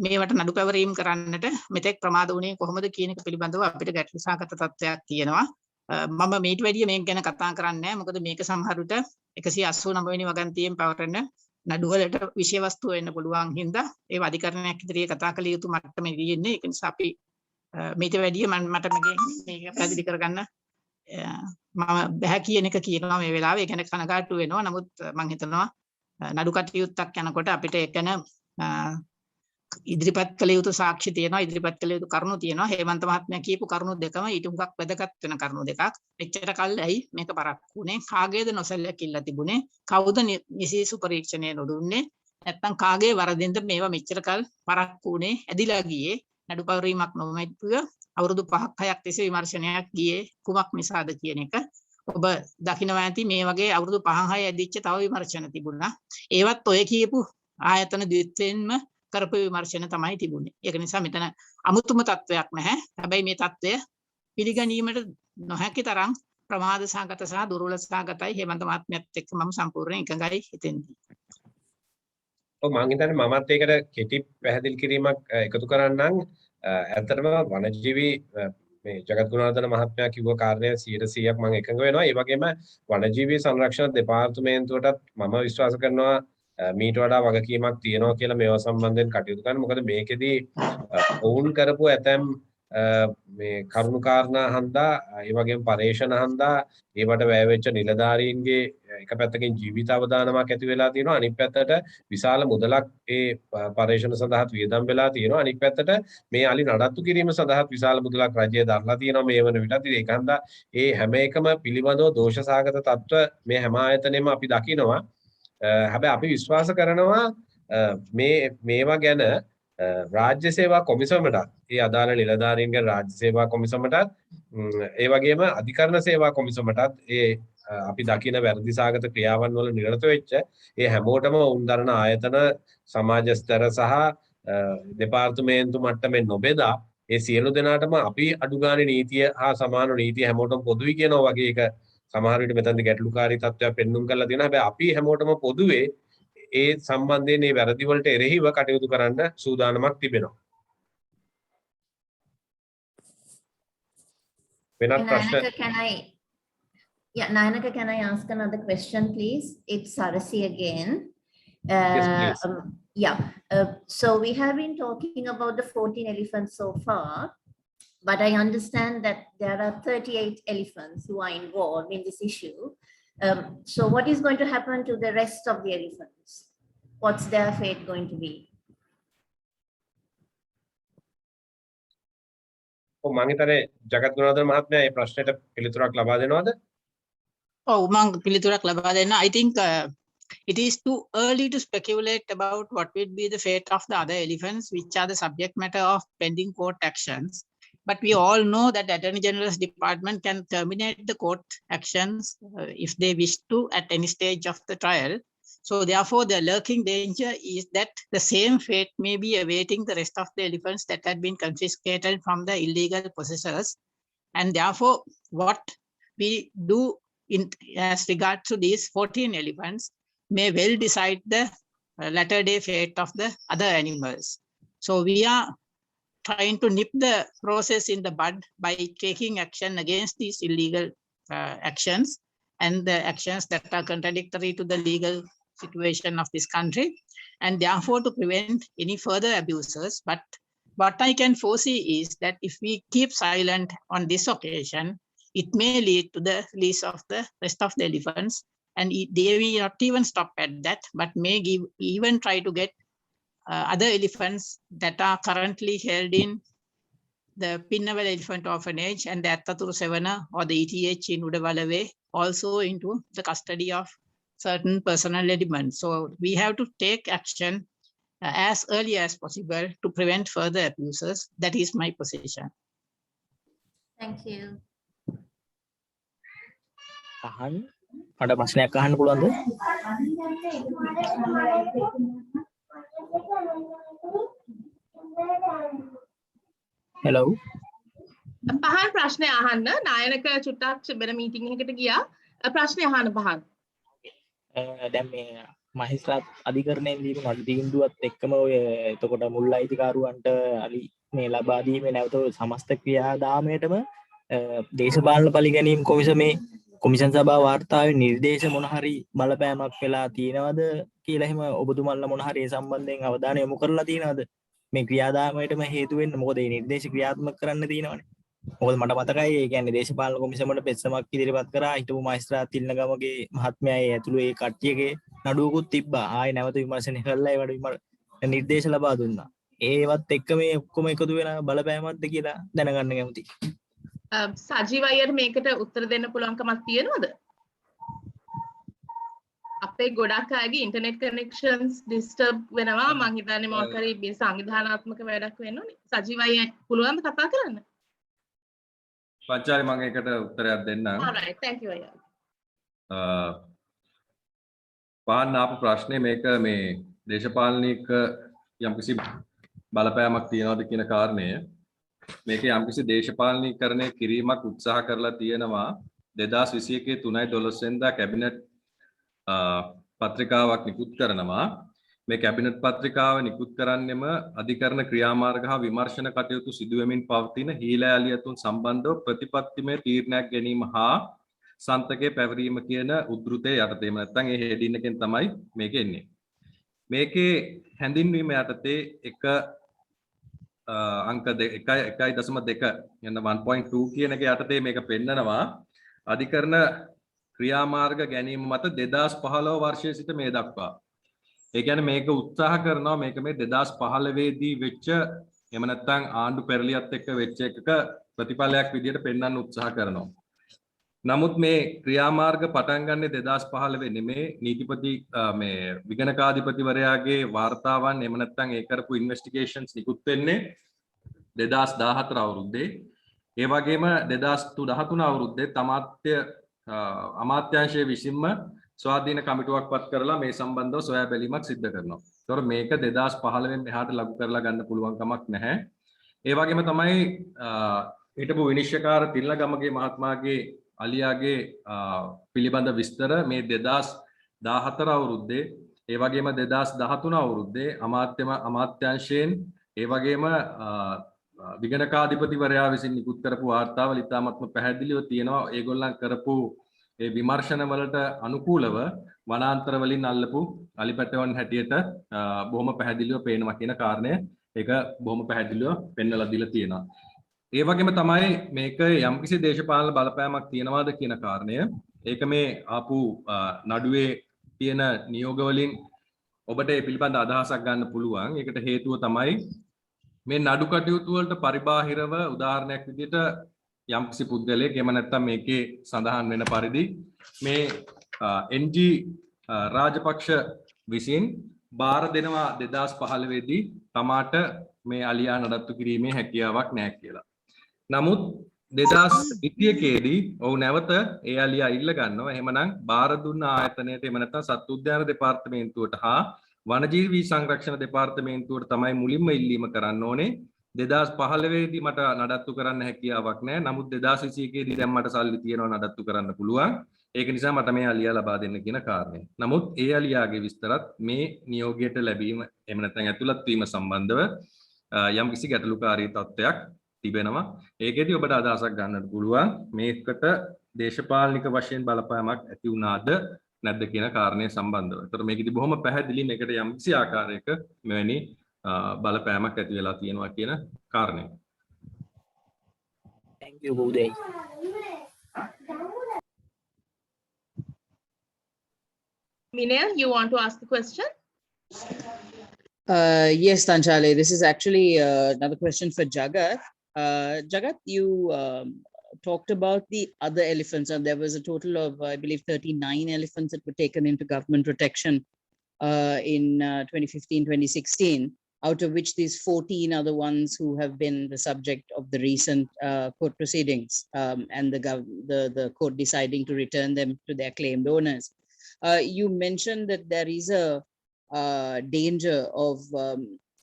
මේවට නඩු පැවරීම් කරන්නට මෙතෙක් ප්‍රමාද වුණේ කොහොමද කියන එක පිළිබඳව අපිට ගැටලු සහගත තත්ත්වයක් තියෙනවා. මම මේට වැඩිය මේක ගැන කතා කරන්නේ නැහැ. මොකද මේක සමහර විට 189 වෙනි වගන්තියෙන් පවරන නඩුවලට විෂය වස්තුව වෙන්න පුළුවන් හින්දා ඒව අධිකරණයක් ඉදිරියේ කතා කළ යුතු මට්ටමේ තියෙන්නේ. ඒක නිසා අපි මේට වැඩිය මට මේක පැහැදිලි කරගන්න මම බෑ කියන එක කියනවා මේ වෙලාවේ. ඒ කියන්නේ කනගාටු වෙනවා. නමුත් මම හිතනවා නඩු කටයුත්තක් යනකොට අපිට ඒකන ඉදිරිපත් කළ යුතු සාක්ෂි තියෙනවා, ඉදිරිපත් කළ යුතු කරුණු තියෙනවා. හේමන්ත මහත්මයා කියපු කරුණු දෙකම ඊට උඟක් වැදගත් වෙන කරුණු දෙකක්. මෙච්චර කල් ඇයි මේක පරක්කු වුනේ? කාගේද නොසැලකිල්ල තිබුණේ? කවුද නිසීසු පරීක්ෂණය නොදුන්නේ? නැත්නම් කාගේ වරදින්ද මේවා මෙච්චර කල් පරක්කු වුනේ? ඇදිලා ගියේ නඩු පවරීමක් නොමැතිව අවුරුදු 5ක් 6ක් තිස්සේ විමර්ශනයක් ගියේ කුමක් නිසාද කියන එක. ඔබ දකිනවා ඇති මේ වගේ අවුරුදු 5-6 ඇදිච්ච තව විමර්ශන තිබුණා. ඒවත් ඔය කියපු ආයතන ද්විත්වෙන්ම කරපු විමර්ශන තමයි තිබුණේ. ඒක නිසා මෙතන අමුතුම තත්වයක් නැහැ. හැබැයි මේ තත්වය පිළිගැනීමට නොහැකි තරම් ප්‍රමාද සහගත සහ දුර්වල සහගතයි. හේමන්ත මහත්මයාත් එක්ක මම සම්පූර්ණයෙන් එකඟයි හිතෙන්දී. ඔව් මම හිතන්නේ මමත් ඒකට කෙටි පැහැදිලි කිරීමක් එකතු කරන්නම්. ඇත්තටම වනජීවි මේ ජගත් ගුණවර්ධන මහත්මයා කිව්ව කාරණය 100% මම එකඟ වෙනවා. ඒ වගේම වනජීවි සංරක්ෂණ දෙපාර්තමේන්තුවටත් මම විශ්වාස කරනවා මීට වඩා වගකීමක් තියෙනවා කියලා මේවා සම්බන්ධයෙන් කටයුතු කරන්න. මොකද මේකෙදී ඔවුන් කරපු ඇතැම් මේ කරුණු කාරණා හන්දා ඒ වගේම පරේක්ෂණ හන්දා ඒවට වැය වෙච්ච නිලධාරීන්ගේ එක පැත්තකින් ජීවිත අවදානමක් ඇති වෙලා තියෙනවා අනිත් පැත්තට විශාල මුදලක් ඒ පරේක්ෂණ සඳහා වියදම් වෙලා තියෙනවා අනිත් පැත්තට මේ අලි නඩත්තු කිරීම සඳහා විශාල මුදලක් රජය දරලා තියෙනවා මේ වන විටත් ඒක හන්දා ඒ හැම එකම පිළිබඳව දෝෂසහගත තත්ත්ව මේ හැම ආයතනෙම අපි දකිනවා හැබැයි අපි විශ්වාස කරනවා මේවා ගැන රාජ්‍ය සේවා කොමිසමටත් ඒ අදාළ නිලධාරීන්ගේ රාජ්‍ය සේවා කොමිසමටත් ඒ වගේම අධිකරණ සේවා කොමිසමටත් ඒ අපි දකින වැරදි සාගත ක්‍රියාවන් වල නිරත වෙච්ච ඒ හැමෝටම උන් දරන ආයතන සමාජ ස්තර සහ දෙපාර්තමේන්තු මට්ටමින් නොබෙදා ඒ සියලු දෙනාටම අපි අඩුගානේ නීතිය හා සමාන නීතිය හැමෝටම පොදුයි කියනවා වගේ එක සමහර විට මෙතනදී ගැටලුකාරී තත්ත්වයක් පෙන්눔 කරලා තියෙනවා හැබැයි අපි හැමෝටම පොදුවේ ඒ සම්බන්ධයෙන් මේ වැරදි වලට එරෙහිව කටයුතු කරන්න සූදානමක් තිබෙනවා. වෙනත් ප්‍රශ්න Nayanaka, can I ask another question, please? It's Sarasi again. Yes, please. So we have been talking about the 14 elephants so far, but I understand that there are 38 elephants who are involved in this issue. So what is going to happen to the rest of the elephants? What's their fate going to be? මම හිතන්නේ ජගත් ගුණවර්ධන මහත්මයා මේ ප්‍රශ්නෙට පිළිතුරක් ලබා දෙනවද? ඔව් මම පිළිතුරක් ලබා දෙන්න. I think it is too early to speculate about what will be the fate of the other elephants which are the subject matter of pending court actions. But we all know that Attorney General's Department can terminate the court actions if they wish to at any stage of the trial. So therefore, the lurking danger is that the same fate may be awaiting the rest of the elephants that had been confiscated from the illegal possessors. And therefore, what we do as regards to these 14 elephants may well decide the latter day fate of the other animals. So we are trying to nip the process in the bud by taking action against these illegal actions and the actions that are contradictory to the legal situation of this country, and therefore to prevent any further abuses. But what I can foresee is that if we keep silent on this occasion, it may lead to the release of the rest of the elephants, and they will not even stop at that, but may even try to get other elephants that are currently held in the Pinnavel Elephant Orphanage and the Attathuru Sevana or the ETH in Udawalawe also into the custody of certain personal elements. So we have to take action as early as possible to prevent further abuses. That is my position. Thank you. ada ප්‍රශ්නයක් අහන්න පුළුවන්ද? hello පහන් ප්‍රශ්නය අහන්න. නායනක චුට්ටක් වෙන meeting එකකට ගියා. ප්‍රශ්නය අහන්න පහන්. දැන් මේ මහේස්ත්‍රාත් අධිකරණයෙන් දීපු නඩු තීන්දුවත් එක්කම ඔය එතකොට මුල් අයිතිකාරුවන්ට අලි මේ ලබා දීමේ නැවත සමස්ත ක්‍රියාදාමයටම දේශපාලන පරිගැනීම් කොමිසමේ කොමිෂන් සභාව වාර්තාවේ නිර්දේශ මොන හරි බලපෑමක් වෙලා තියෙනවද කියලා එහෙම ඔබතුමන්ලා මොන හරි ඒ සම්බන්ධයෙන් අවධානය යොමු කරලා තියෙනවද? මේ ක්‍රියාදාමයටම හේතු වෙන්න මොකද මේ නිර්දේශ ක්‍රියාත්මක කරන්න තියෙනවනේ. මොකද මට මතකයි ඒ කියන්නේ දේශපාලන කොමිසමට පෙත්සමක් ඉදිරිපත් කරා හිටපු මහේස්ත්‍රාත් තිල්නගමගේ මහත්මයා ඒ ඇතුළු ඒ කට්ටියගේ නඩුවකුත් තිබ්බා. ආයේ නැවත විමර්ශනය කළා ඒවට නිර්දේශ ලබා දුන්නා. ඒවත් එක්ක මේ ඔක්කොම එකතු වෙන බලපෑමක්ද කියලා දැනගන්න කැමතියි. සජීව අයියට මේකට උත්තර දෙන්න පුළුවන්කමක් තියෙනවද? අපේ ගොඩක් අයගේ ඉන්ටර්නෙට් කනෙක්ෂන්ස් ඩිස්ටර්බ් වෙනවා. මං හිතන්නේ මොකක් හරි මේ සංවිධානාත්මක වැඩක් වෙන්න ඕනේ. සජීව අයියට පුළුවන්ද කතා කරන්න? පංචාලි මම ඒකට උත්තරයක් දෙන්නම්. alright thank you අයියා. පාන්න ආපු ප්‍රශ්නේ මේක මේ දේශපාලනික යම්කිසි බලපෑමක් තියනවද කියන කාරණය. මේක යම්කිසි දේශපාලනීකරණය කිරීමක් උත්සාහ කරලා තියෙනවා 2021 3/12 වෙනිදා කැබිනට් පත්‍රිකාවක් නිකුත් කරනවා. මේ කැබිනට් පත්‍රිකාව නිකුත් කරන්නෙම අධිකරණ ක්‍රියාමාර්ග හා විමර්ශන කටයුතු සිදුවෙමින් පවතින හීලෑලියතුන් සම්බන්ධව ප්‍රතිපත්තිමය තීරණයක් ගැනීම හා සන්තකයේ පැවරීම කියන උද්ෘතය යටතේ නැත්නම් ඒ හෙඩින් එකෙන් තමයි මේක එන්නේ. මේකේ හැඳින්වීම යටතේ එක අංක 1.2 යන 1.2 කියන එක යටතේ මේක පෙන්නනවා අධිකරණ ක්‍රියාමාර්ග ගැනීම මත 2015 වර්ෂයේ සිට මේ දක්වා. ඒ කියන්නේ මේක උත්සාහ කරනවා මේක මේ 2015 දී වෙච්ච එහෙම නැත්නම් ආණ්ඩු පෙරලියත් එක්ක වෙච්ච එකක ප්‍රතිඵලයක් විදියට පෙන්වන්න උත්සාහ කරනවා. නමුත් මේ ක්‍රියාමාර්ග පටන් ගන්නේ 2015 නෙමේ නීතිපති මේ විගණකාධිපතිවරයාගේ වාර්තාවන් එහෙම නැත්නම් ඒ කරපු ඉන්වෙස්ටිගේෂන්ස් නිකුත් වෙන්නේ 2014 අවුරුද්දේ. ඒ වගේම 2013 අවුරුද්දේ අමාත්‍යාංශයේ විසින්ම ස්වාධීන කමිටුවක් පත් කරලා මේ සම්බන්ධව සොයා බැලීමක් සිදු කරනවා. ඒතොර මේක 2015 මෙහාට ලඝු කරලා ගන්න පුළුවන් කමක් නැහැ. ඒ වගේම තමයි හිටපු විනිශ්චයකාර තිල්ලගමගේ මහත්මයාගේ අලියාගේ පිළිබඳ විස්තර මේ 2014 අවුරුද්දේ ඒ වගේම 2013 අවුරුද්දේ අමාත්‍යාංශයෙන් ඒ වගේම විගණකාධිපතිවරයා විසින් නිකුත් කරපු වාර්තාවල ඉතාමත්ම පැහැදිලිව තියෙනවා ඒගොල්ලන් කරපු ඒ විමර්ශන වලට අනුකූලව වනාන්තර වලින් අල්ලපු අලිපැටවන් හැටියට බොහොම පැහැදිලිව පේනවා කියන කාරණය ඒක බොහොම පැහැදිලිව පෙන්වලා දීලා තියෙනවා. ඒ වගේම තමයි මේක යම්කිසි දේශපාලන බලපෑමක් තියනවාද කියන කාරණය. ඒක මේ ආපු නඩුවේ තියෙන නියෝග වලින් ඔබට ඒ පිළිබඳ අදහසක් ගන්න පුළුවන්. ඒකට හේතුව තමයි මේ නඩු කටයුතු වලට පරිබාහිරව උදාහරණයක් විදිහට යම්කිසි පුද්ගලයෙක් එහෙම නැත්නම් මේකේ සඳහන් වෙන පරිදි මේ NG රාජපක්ෂ විසින් බාර දෙනවා 2015 දී තමාට මේ අලියා නඩත්තු කිරීමේ හැකියාවක් නැහැ කියලා. නමුත් 2021 දී ඔහු නැවත ඒ අලියා ඉල්ල ගන්නවා. එහෙමනම් බාර දුන්න ආයතනයට එහෙම නැත්නම් සත්ත්ව උද්‍යාන දෙපාර්තමේන්තුවට හා වනජීවී සංරක්ෂණ දෙපාර්තමේන්තුවට තමයි මුලින්ම ඉල්ලීම කරන්න ඕනේ. 2015 දී මට නඩත්තු කරන්න හැකියාවක් නැහැ. නමුත් 2021 දී දැන් මට සල්ලි තියෙනවා නඩත්තු කරන්න පුළුවන්. ඒක නිසා මට මේ අලියා ලබා දෙන්න කියන කාරණය. නමුත් ඒ අලියාගේ විස්තරත් මේ නියෝගයට ලැබීම එහෙම නැත්නම් ඇතුළත් වීම සම්බන්ධව යම්කිසි ගැටලුකාරී තත්ත්වයක් තිබෙනවා. ඒකෙදි ඔබට අදහසක් ගන්නට පුළුවන් මේකට දේශපාලනික වශයෙන් බලපෑමක් ඇති වුණාද නැද්ද කියන කාරණය සම්බන්ධව. ඒතර මේකෙදි බොහොම පැහැදිලි මේකට යම්කිසි ආකාරයක මෙවැනි බලපෑමක් ඇති වෙලා තියෙනවා කියන කාරණය. Thank you Uday. Minel, you want to ask the question? Yes, Tanchale, this is actually another question for Jagat. Jagat, you talked about the other elephants, and there was a total of, I believe, 39 elephants that were taken into government protection in 2015-2016, out of which these 14 are the ones who have been the subject of the recent court proceedings, and the court deciding to return them to their claimed owners. You mentioned that there is a danger of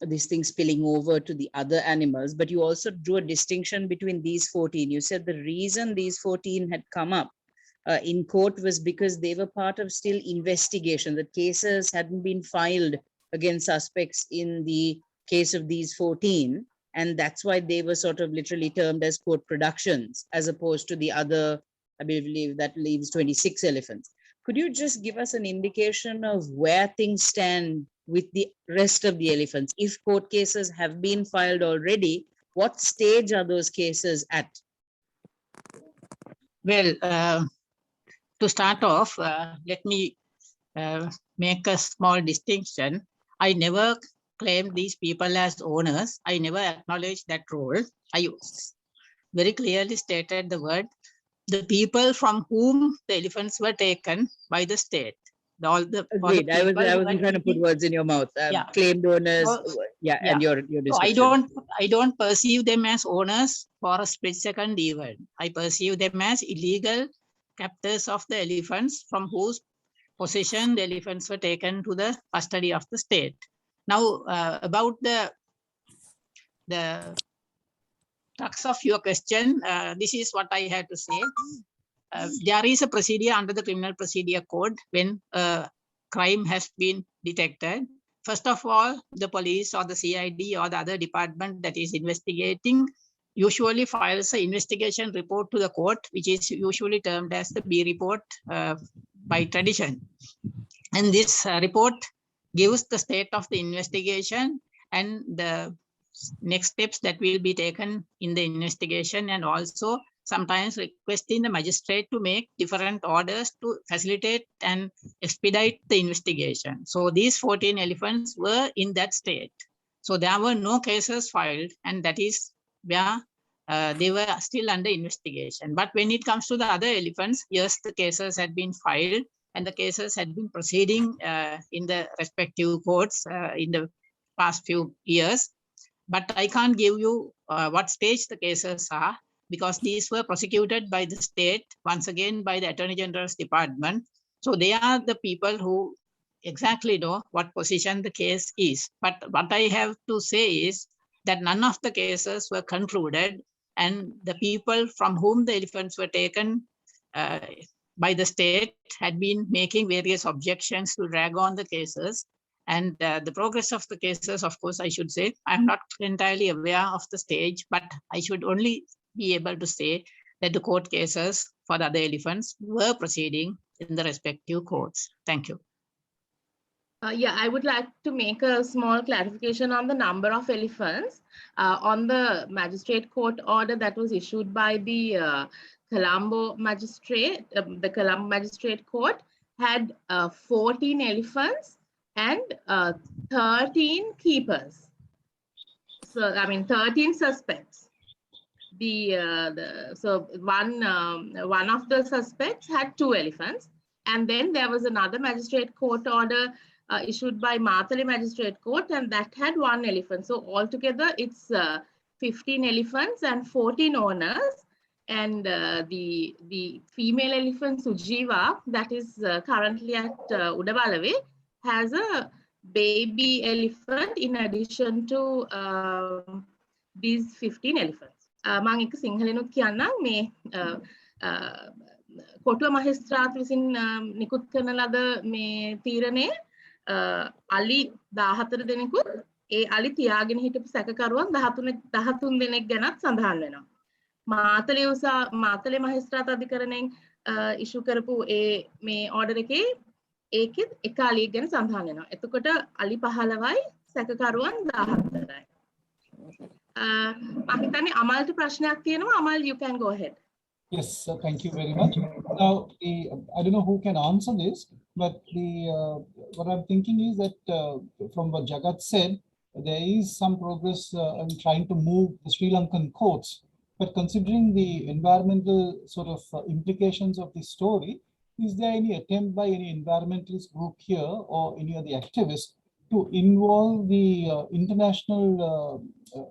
these things spilling over to the other animals, but you also drew a distinction between these 14. You said the reason these 14 had come up in court was because they were part of still investigation. The cases hadn't been filed against suspects in the case of these 14, and that's why they were sort of literally termed as court productions, as opposed to the other, I believe that leaves 26 elephants. Could you just give us an indication of where things stand with the rest of the elephants? If court cases have been filed already, what stage are those cases at? Well, to start off, let me make a small distinction. I never claimed these people as owners. I never acknowledged that role. I very clearly stated the word, the people from whom the elephants were taken by the state. Agreed. I wasn't trying to put words in your mouth. Yeah. Claimed owners, and your description. So I don't perceive them as owners for a split second even. I perceive them as illegal captors of the elephants from whose possession the elephants were taken to the custody of the state. Now, about the crux of your question, this is what I had to say. There is a procedure under the Criminal Procedure Code when a crime has been detected. First of all, the police or the CID or the other department that is investigating usually files an investigation report to the court, which is usually termed as the B report by tradition. And this report gives the state of the investigation and the next steps that will be taken in the investigation, and also sometimes requesting the magistrate to make different orders to facilitate and expedite the investigation. So these 14 elephants were in that state. So there were no cases filed, and that is where they were still under investigation. But when it comes to the other elephants, yes, the cases had been filed and the cases had been proceeding in the respective courts in the past few years. But I can't give you what stage the cases are, because these were prosecuted by the state, once again by the Attorney General's department. So they are the people who exactly know what position the case is. But what I have to say is that none of the cases were concluded, and the people from whom the elephants were taken by the state had been making various objections to drag on the cases. And the progress of the cases, of course, I should say, I'm not entirely aware of the stage, but I should only be able to say that the court cases for the other elephants were proceeding in the respective courts. Thank you. Yeah, I would like to make a small clarification on the number of elephants. On the magistrate court order that was issued by the Colombo magistrate, the Colombo magistrate court had 14 elephants and 13 keepers. So, I mean, 13 suspects. So one of the suspects had 2 elephants, and then there was another magistrate court order issued by Matale Magistrate Court, and that had 1 elephant. So altogether, it's 15 elephants and 14 owners. And the female elephant Sujiva, that is currently at Udawalawe, has a baby elephant in addition to these 15 elephants. මම එක සිංහලෙනුත් කියන්නම් මේ කොටුව මහේස්ත්‍රාත් විසින් නිකුත් කරන ලද මේ තීරණයේ අලි 14 දෙනෙකුත් ඒ අලි තියාගෙන හිටපු සැකකරුවන් 13 දෙනෙක් ගැනත් සඳහන් වෙනවා. මාතලේ මහේස්ත්‍රාත් අධිකරණයෙන් ඉෂු කරපු ඒ මේ ඕඩර් එකේ ඒකෙත් එක අලියෙක් ගැන සඳහන් වෙනවා. එතකොට අලි 15යි සැකකරුවන් 14යි. Pakistani Amal to prashnak තියෙනවා. Amal, you can go ahead. Yes, thank you very much. Now, I don't know who can answer this, but what I'm thinking is that from what Jagat said, there is some progress in trying to move the Sri Lankan courts. But considering the environmental sort of implications of this story, is there any attempt by any environmentalist group here or any of the activists to involve the international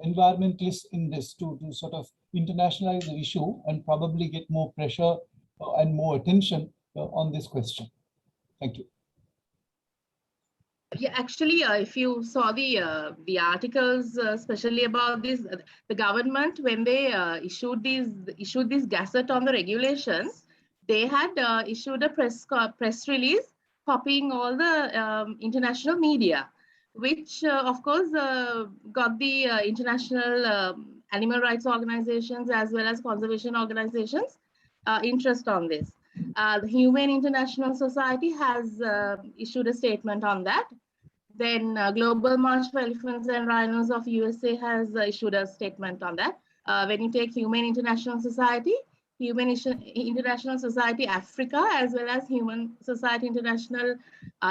environmentalists in this to sort of internationalize the issue and probably get more pressure and more attention on this question? Thank you. Yeah, actually, if you saw the articles, especially about this, the government, when they issued this gazette on the regulations, they had issued a press release copying all the international media, which of course got the international animal rights organizations as well as conservation organizations interest on this. The Humane International Society has issued a statement on that. Then Global March for Elephants and Rhinos of USA has issued a statement on that. When you take Humane International Society, Humane International Society Africa, as well as Human Society International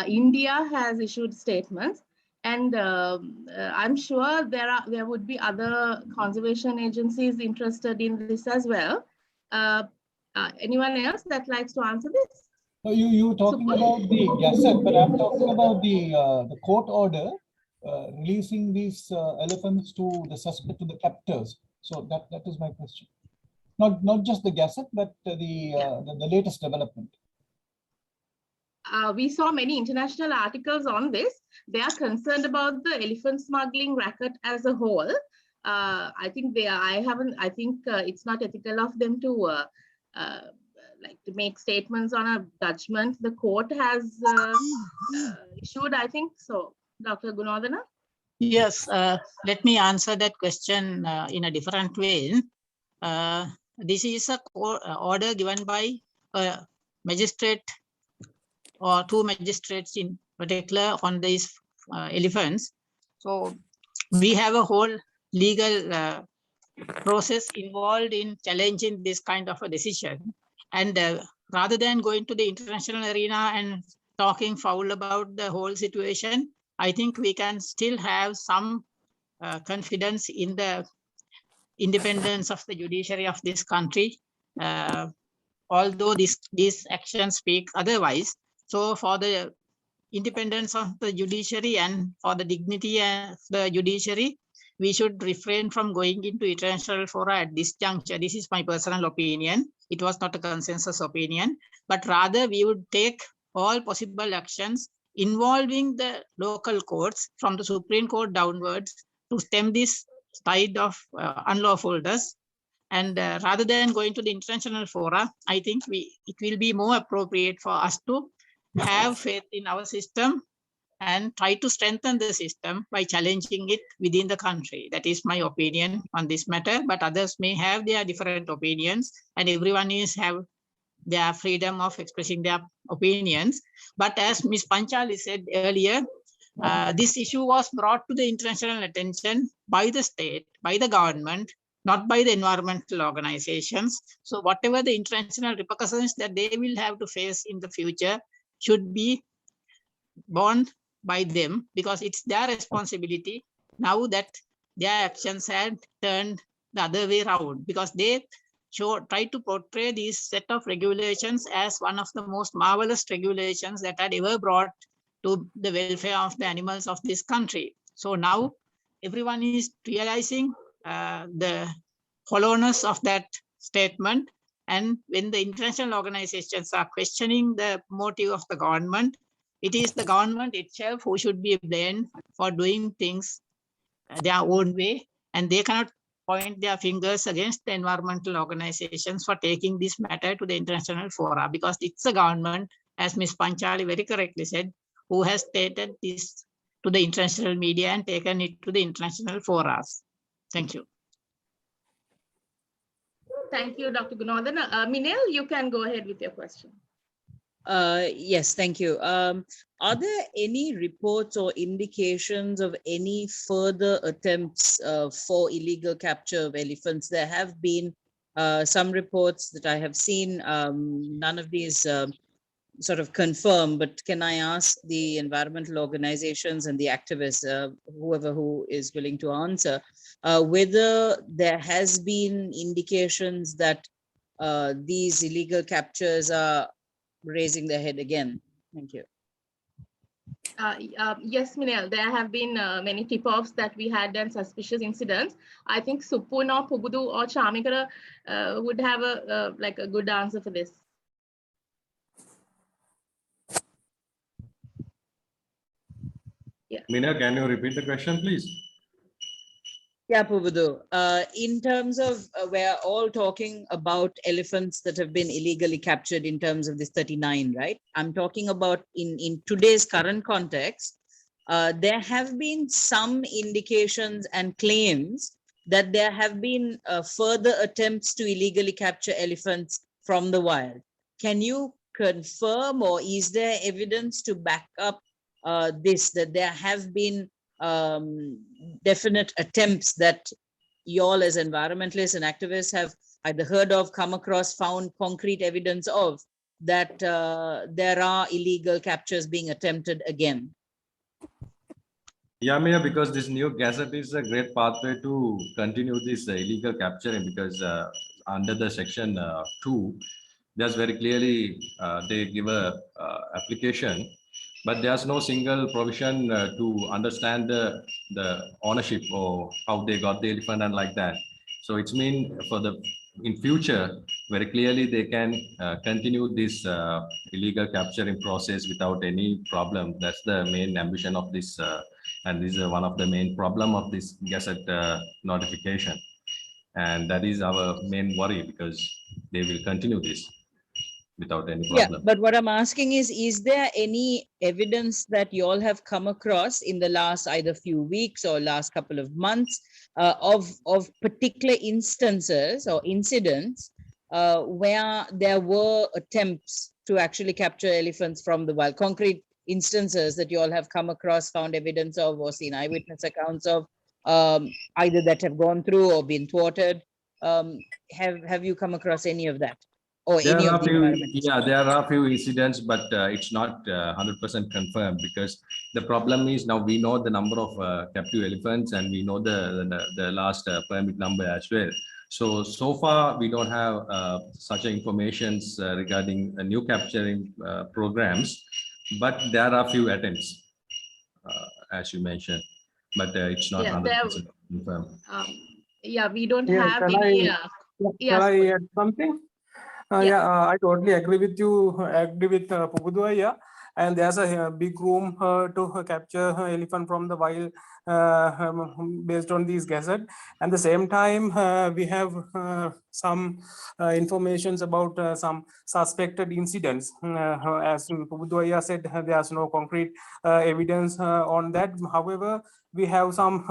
India has issued statements. And I'm sure there would be other conservation agencies interested in this as well. Anyone else that likes to answer this? So you talking about the gazette, but I'm talking about the court order releasing these elephants to the captors. So that is my question. Not just the gazette, but the latest development. We saw many international articles on this. They are concerned about the elephant smuggling racket as a whole. I think it's not ethical of them to to make statements on a judgment the court has issued, I think. So, Dr. Gunawardena? Yes, let me answer that question in a different way. This is a order given by a magistrate or 2 magistrates in particular on these elephants. So we have a whole legal process involved in challenging this kind of a decision. And rather than going to the international arena and talking foul about the whole situation, I think we can still have some confidence in the independence of the judiciary of this country, although these actions speak otherwise. So for the independence of the judiciary and for the dignity of the judiciary, we should refrain from going into international fora at this juncture. This is my personal opinion. It was not a consensus opinion, but rather we would take all possible actions involving the local courts from the Supreme Court downwards to stem this tide of unlawfulness. And rather than going to the international fora, I think it will be more appropriate for us to have faith in our system and try to strengthen the system by challenging it within the country. That is my opinion on this matter, but others may have their different opinions, and everyone have their freedom of expressing their opinions. But as Ms. Panchali said earlier, this issue was brought to the international attention by the state, by the government, not by the environmental organizations. So whatever the international repercussions that they will have to face in the future should be borne by them, because it's their responsibility now that their actions had turned the other way around, because they try to portray this set of regulations as one of the most marvelous regulations that had ever brought to the welfare of the animals of this country. So now everyone is realizing the hollowness of that statement. And when the international organizations are questioning the motive of the government, it is the government itself who should be blamed for doing things their own way. And they cannot point their fingers against the environmental organizations for taking this matter to the international fora, because it's the government, as Ms. Panchali very correctly said, who has stated this to the international media and taken it to the international forums. Thank you. Thank you, Dr. Gunawardene. Minel, you can go ahead with your question. Yes, thank you. Are there any reports or indications of any further attempts for illegal capture of elephants? There have been some reports that I have seen. None of these sort of confirm, but can I ask the environmental organizations and the activists, whoever who is willing to answer, whether there has been indications that these illegal captures are raising their head again? Thank you. Yes, Minel, there have been many tip-offs that we had and suspicious incidents. I think Supun or Pubudu or Chamikara would have a good answer for this. Yeah. Minel, can you repeat the question, please? Yeah, Pubudu. In terms of, we're all talking about elephants that have been illegally captured in terms of this 39, right? I'm talking about in today's current context, there have been some indications and claims that there have been further attempts to illegally capture elephants from the wild. Can you confirm, or is there evidence to back up this, that there have been definite attempts that you all as environmentalists and activists have either heard of, come across, found concrete evidence of, that there are illegal captures being attempted again? Yeah, Mia, because this new gazette is a great pathway to continue this illegal capturing, because under the section 2, there's very clearly they give a application, but there's no single provision to understand the ownership or how they got the elephant and like that. So it's mean for the in future, very clearly they can continue this illegal capturing process without any problem. That's the main ambition of this, and this is one of the main problem of this gazette notification. And that is our main worry, because they will continue this without any problem. Yeah, but what I'm asking is there any evidence that you all have come across in the last either few weeks or last couple of months of particular instances or incidents where there were attempts to actually capture elephants from the wild? Concrete instances that you all have come across, found evidence of, or seen eyewitness accounts of, either that have gone through or been thwarted? Have you come across any of that? Or There any are of the few, environmental? yeah, there are a few incidents, but it's not 100% confirmed, because the problem is now we know the number of captive elephants, and we know the last permit number as well. So far we don't have such informations regarding new capturing programs, but there are few attempts, as you mentioned, but it's not Yeah, 100% confirmed. Yeah, we don't Yeah, have shall any. shall I add something? Yeah. I totally agree with you. Agree with Puguduaya. And there's a big room to capture elephant from the wild based on these gazette. And the same time, we have some informations about some suspected incidents. As Puguduaya said, there's no concrete evidence on that. However, we have some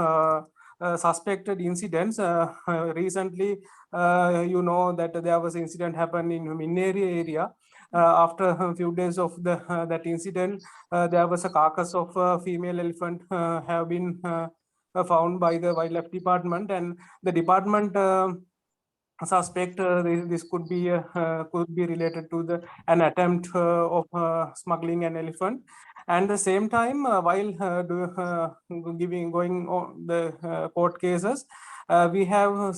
suspected incidents. Recently, you know that there was an incident happened in Minneri area. After a few days of that incident, there was a carcass of a female elephant have been found by the wildlife department, and the department suspect this could be related to an attempt of smuggling an elephant. And the same time, while going on the court cases, we have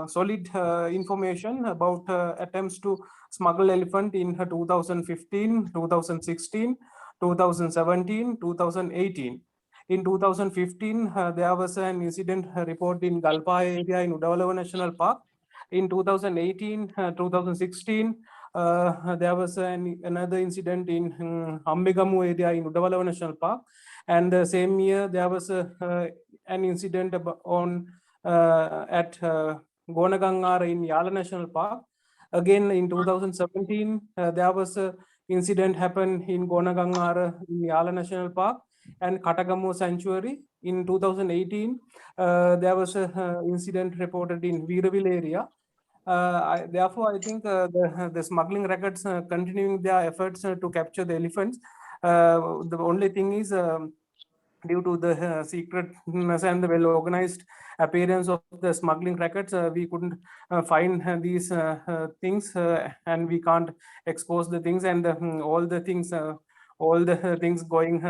solid information about attempts to smuggle elephant in 2015, 2016, 2017, 2018. In 2015, there was an incident report in Galpa area in Udawalawa National Park. In 2018, 2016, there was another incident in Ambegamu area in Udawalawa National Park. And the same year, there was an incident at Gonagangara in Yala National Park. Again, in 2017, there was an incident happened in Gonagangara in Yala National Park and Katagamu Sanctuary. In 2018, there was an incident reported in Veeraville area. Therefore, I think the smuggling records continuing their efforts to capture the elephants. The only thing is, due to the secretness and the well-organized appearance of the smuggling records, we couldn't find these things, and we can't expose the things, and all the things going